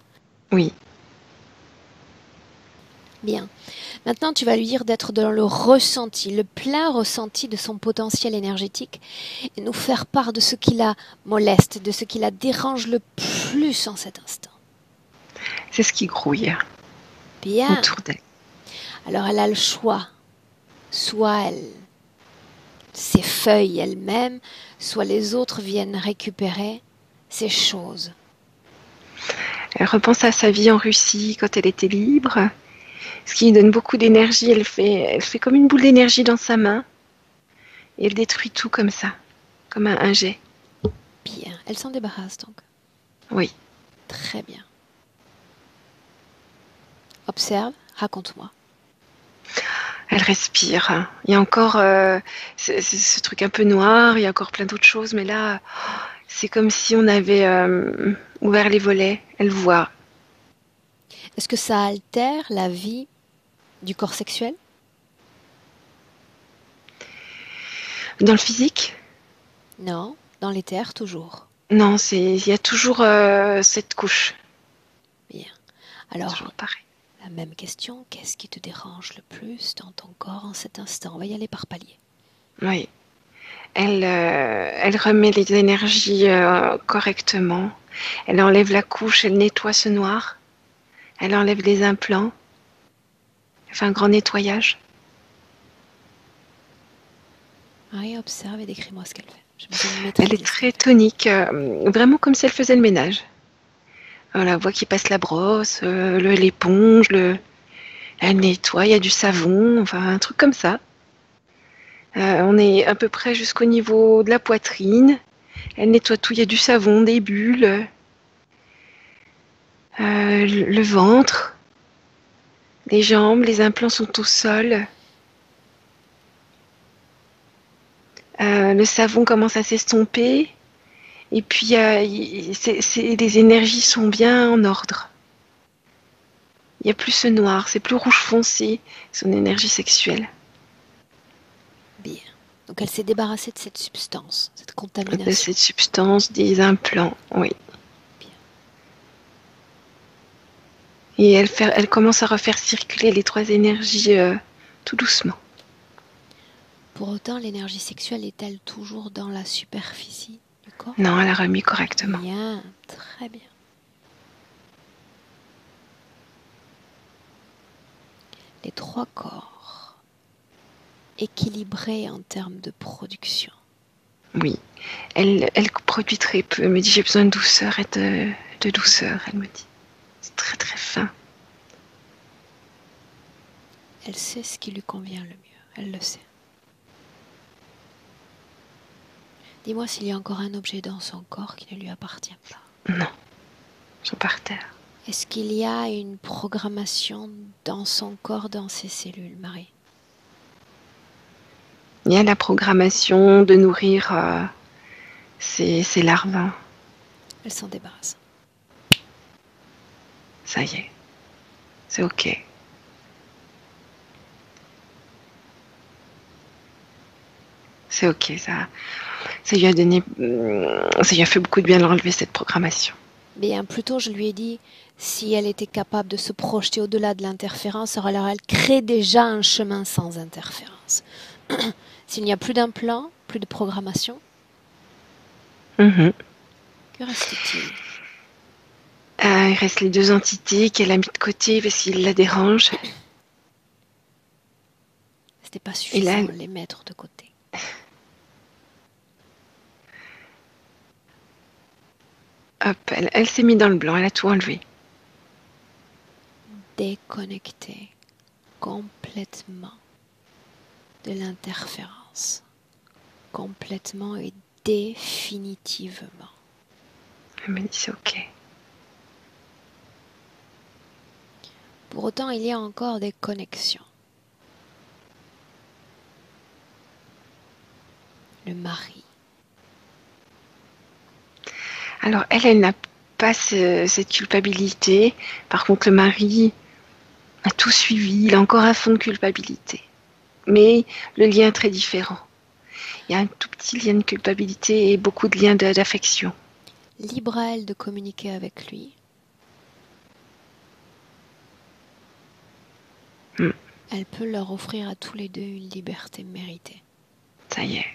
Oui. Bien. Maintenant, tu vas lui dire d'être dans le ressenti, le plein ressenti de son potentiel énergétique et nous faire part de ce qui la moleste, de ce qui la dérange le plus en cet instant. C'est ce qui grouille Bien. autour d'elle. Alors elle a le choix. Soit ses feuilles elles-mêmes, soit les autres viennent récupérer ces choses. Elle repense à sa vie en Russie quand elle était libre, ce qui lui donne beaucoup d'énergie. Elle fait comme une boule d'énergie dans sa main et elle détruit tout comme ça, comme un jet. Bien, elle s'en débarrasse donc. Oui. Très bien. Observe, raconte-moi. Elle respire. Il y a encore ce truc un peu noir, il y a encore plein d'autres choses, mais là, c'est comme si on avait ouvert les volets. Elle voit. Est-ce que ça altère la vie du corps sexuel? Dans le physique? Non, dans l'éther toujours. Non, il y a toujours cette couche. Bien. Alors, Toujours pareil. la même question, qu'est-ce qui te dérange le plus dans ton corps en cet instant? On va y aller par palier. Oui. Elle remet les énergies correctement. Elle enlève la couche, elle nettoie ce noir. Elle enlève les implants. Elle fait un grand nettoyage. Marie, observe et décris-moi ce qu'elle fait. Elle est très tonique, vraiment comme si elle faisait le ménage. On la voit qui passe la brosse, l'éponge, elle nettoie, il y a du savon, enfin un truc comme ça. On est à peu près jusqu'au niveau de la poitrine. Elle nettoie tout, il y a du savon, des bulles, le ventre, les jambes, les implants sont au sol. Le savon commence à s'estomper. Et puis, les énergies sont bien en ordre. Il n'y a plus ce noir, c'est plus rouge foncé, son énergie sexuelle. Bien. Donc elle s'est débarrassée de cette substance, cette contamination. De cette substance, des implants, oui. Bien. Et elle commence à refaire circuler les trois énergies tout doucement. Pour autant, l'énergie sexuelle est-elle toujours dans la superficie du corps? Non, elle a remis correctement. Bien, très bien. Les trois corps équilibrés en termes de production. Oui, elle produit très peu. Elle me dit j'ai besoin de douceur et de douceur, elle me dit. C'est très très fin. Elle sait ce qui lui convient le mieux, elle le sait. Dis-moi s'il y a encore un objet dans son corps qui ne lui appartient pas. Non, ils sont par terre. Est-ce qu'il y a une programmation dans son corps, dans ses cellules, Marie? Il y a la programmation de nourrir ces larves. Elle s'en débarrasse. Ça y est, c'est ok. C'est ok, ça lui a donné, ça lui a fait beaucoup de bien d'enlever cette programmation. Bien, plutôt je lui ai dit, si elle était capable de se projeter au-delà de l'interférence, alors elle crée déjà un chemin sans interférence. S'il n'y a plus d'implant, plus de programmation, Que reste-t-il? Il reste les deux entités qu'elle a mis de côté parce qu'il la dérange. C'était pas suffisant de les mettre de côté. Hop, elle s'est mise dans le blanc, elle a tout enlevé. Déconnecté complètement de l'interférence. Complètement et définitivement. Elle me dit c'est ok. Pour autant, il y a encore des connexions. Le mari. Alors elle n'a pas cette culpabilité. Par contre, le mari a tout suivi. Il a encore un fond de culpabilité. Mais le lien est très différent. Il y a un tout petit lien de culpabilité et beaucoup de liens d'affection. Libre à elle de communiquer avec lui. Elle peut leur offrir à tous les deux une liberté méritée. Ça y est,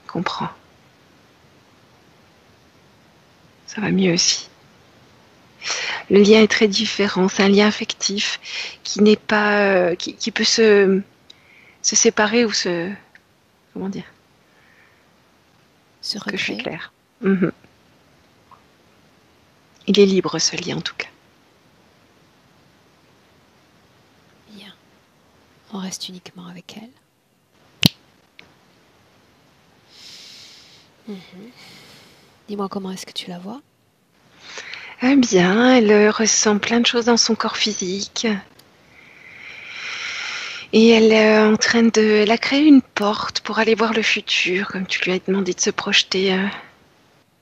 comprends. Ça va mieux aussi. Le lien est très différent. C'est un lien affectif qui n'est pas, qui peut se séparer ou se, comment dire, Ce que je suis recréer. claire. Mhm. Il est libre ce lien en tout cas. Bien. On reste uniquement avec elle. Dis-moi comment est-ce que tu la vois? Ah bien, elle ressent plein de choses dans son corps physique. Et elle est en train de... Elle a créé une porte pour aller voir le futur, comme tu lui as demandé de se projeter.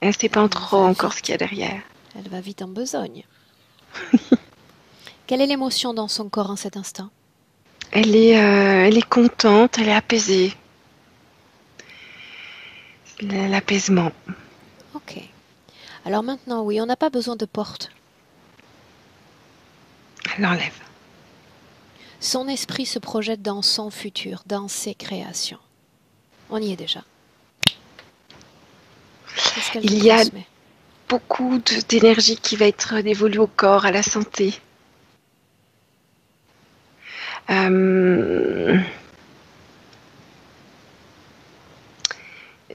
Elle ne sait pas trop encore ce qu'il y a derrière. Elle va vite en besogne. Quelle est l'émotion dans son corps en cet instant? Elle est contente, elle est apaisée. L'apaisement. Ok. Alors maintenant, oui, on n'a pas besoin de porte. Elle l'enlève. Son esprit se projette dans son futur, dans ses créations. On y est déjà. Qu'est-ce qu'elle te Il y a transmet? beaucoup d'énergie qui va être dévolue au corps, à la santé.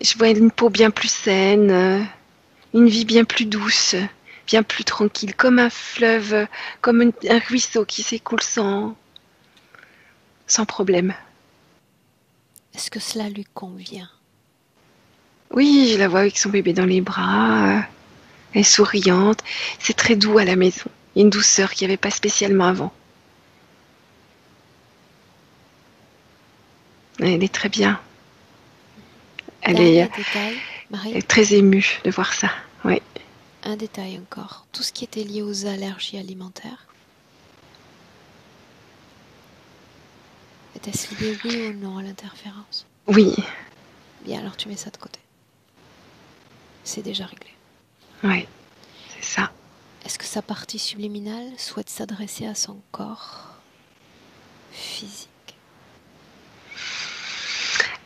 Je vois une peau bien plus saine, une vie bien plus douce, bien plus tranquille, comme un fleuve, comme un ruisseau qui s'écoule sans problème. Est-ce que cela lui convient? Oui, je la vois avec son bébé dans les bras, elle est souriante, c'est très doux à la maison. Il y a une douceur qu'il n'y avait pas spécialement avant. Elle est très bien. Elle Dernier détail, elle Marie, est très émue de voir ça. Oui. un détail encore. Tout ce qui était lié aux allergies alimentaires, était-ce lié oui ou non à l'interférence? Oui, Bien, alors tu mets ça de côté. C'est déjà réglé. oui, c'est ça. Est-ce que sa partie subliminale souhaite s'adresser à son corps physique?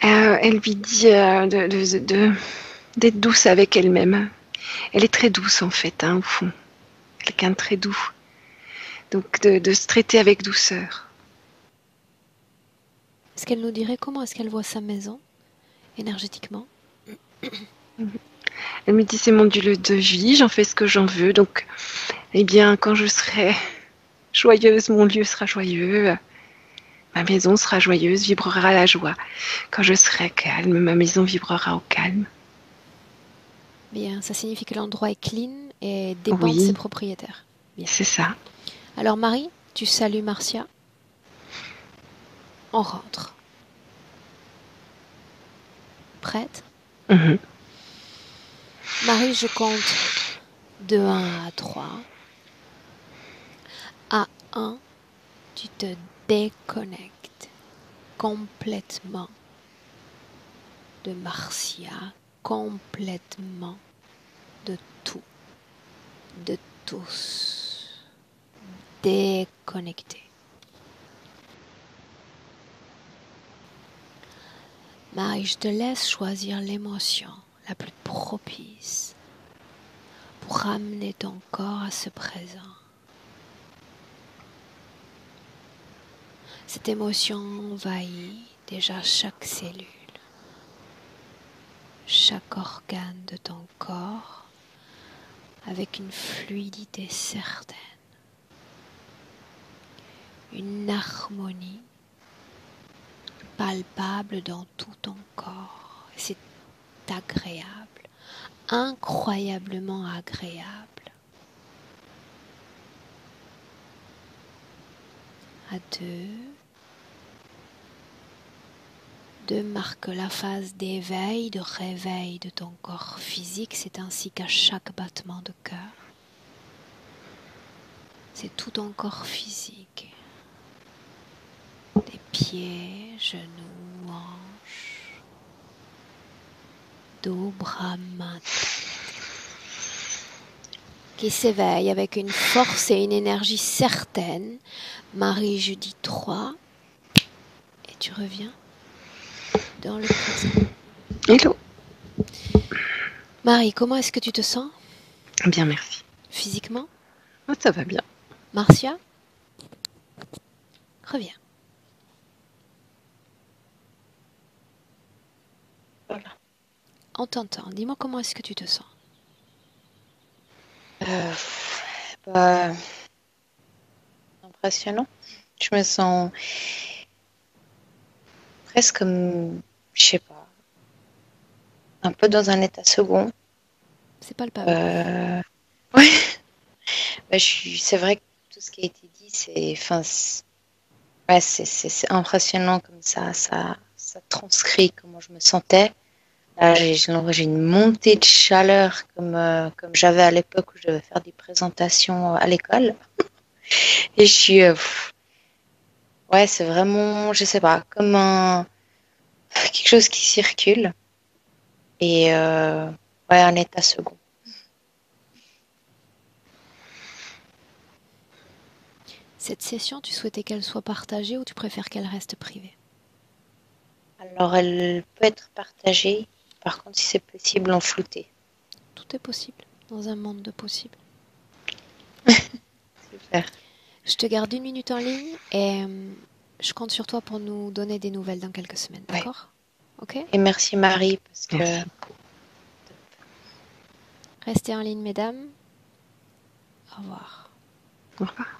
Elle lui dit d'être douce avec elle-même. Elle est très douce en fait, au fond. Quelqu'un de très doux. Donc de se traiter avec douceur. Est-ce qu'elle nous dirait comment est-ce qu'elle voit sa maison énergétiquement? Elle me dit c'est mon lieu de vie, j'en fais ce que j'en veux. Donc, eh bien, quand je serai joyeuse, mon lieu sera joyeux. Ma maison sera joyeuse, vibrera la joie. Quand je serai calme, ma maison vibrera au calme. Bien, ça signifie que l'endroit est clean et dépend de ses propriétaires. Bien. C'est ça. Alors Marie, tu salues Marcia. On rentre. Prête? Marie, je compte de 1 à 3. À 1, tu te déconnectes complètement de Marcia, complètement de tout, de tous. Déconnecté. Marie, je te laisse choisir l'émotion la plus propice pour ramener ton corps à ce présent. Cette émotion envahit déjà chaque cellule, chaque organe de ton corps avec une fluidité certaine, une harmonie palpable dans tout ton corps. C'est agréable, incroyablement agréable. À 2. 2 marque la phase d'éveil, de réveil de ton corps physique. C'est ainsi qu'à chaque battement de cœur, c'est tout ton corps physique. Des pieds, genoux, hanches, dos, bras, mains, qui s'éveille avec une force et une énergie certaine. Marie, je dis 3, et tu reviens dans le présent. Hello. Marie, comment est-ce que tu te sens? Bien, merci. Physiquement? Ah, ça va bien. Marcia, reviens. Voilà. On t'entend. Dis-moi comment est-ce que tu te sens. Euh, bah, impressionnant. Je me sens presque comme, je sais pas, un peu dans un état second. C'est palpable. Ouais. Bah, c'est vrai que tout ce qui a été dit, ouais, c'est impressionnant comme ça transcrit comment je me sentais. Là, j'ai une montée de chaleur comme j'avais à l'époque où je devais faire des présentations à l'école. Et je suis, ouais, c'est vraiment, je sais pas, comme quelque chose qui circule et ouais, un état second. Cette session, tu souhaitais qu'elle soit partagée ou tu préfères qu'elle reste privée? Alors, elle peut être partagée, par contre, si c'est possible, en flouté. Tout est possible dans un monde de possibles. Super. Je te garde 1 minute en ligne et je compte sur toi pour nous donner des nouvelles dans quelques semaines, Ouais. d'accord? Ok? Et merci Marie, parce que Merci. Restez en ligne, mesdames. Au revoir. Au revoir.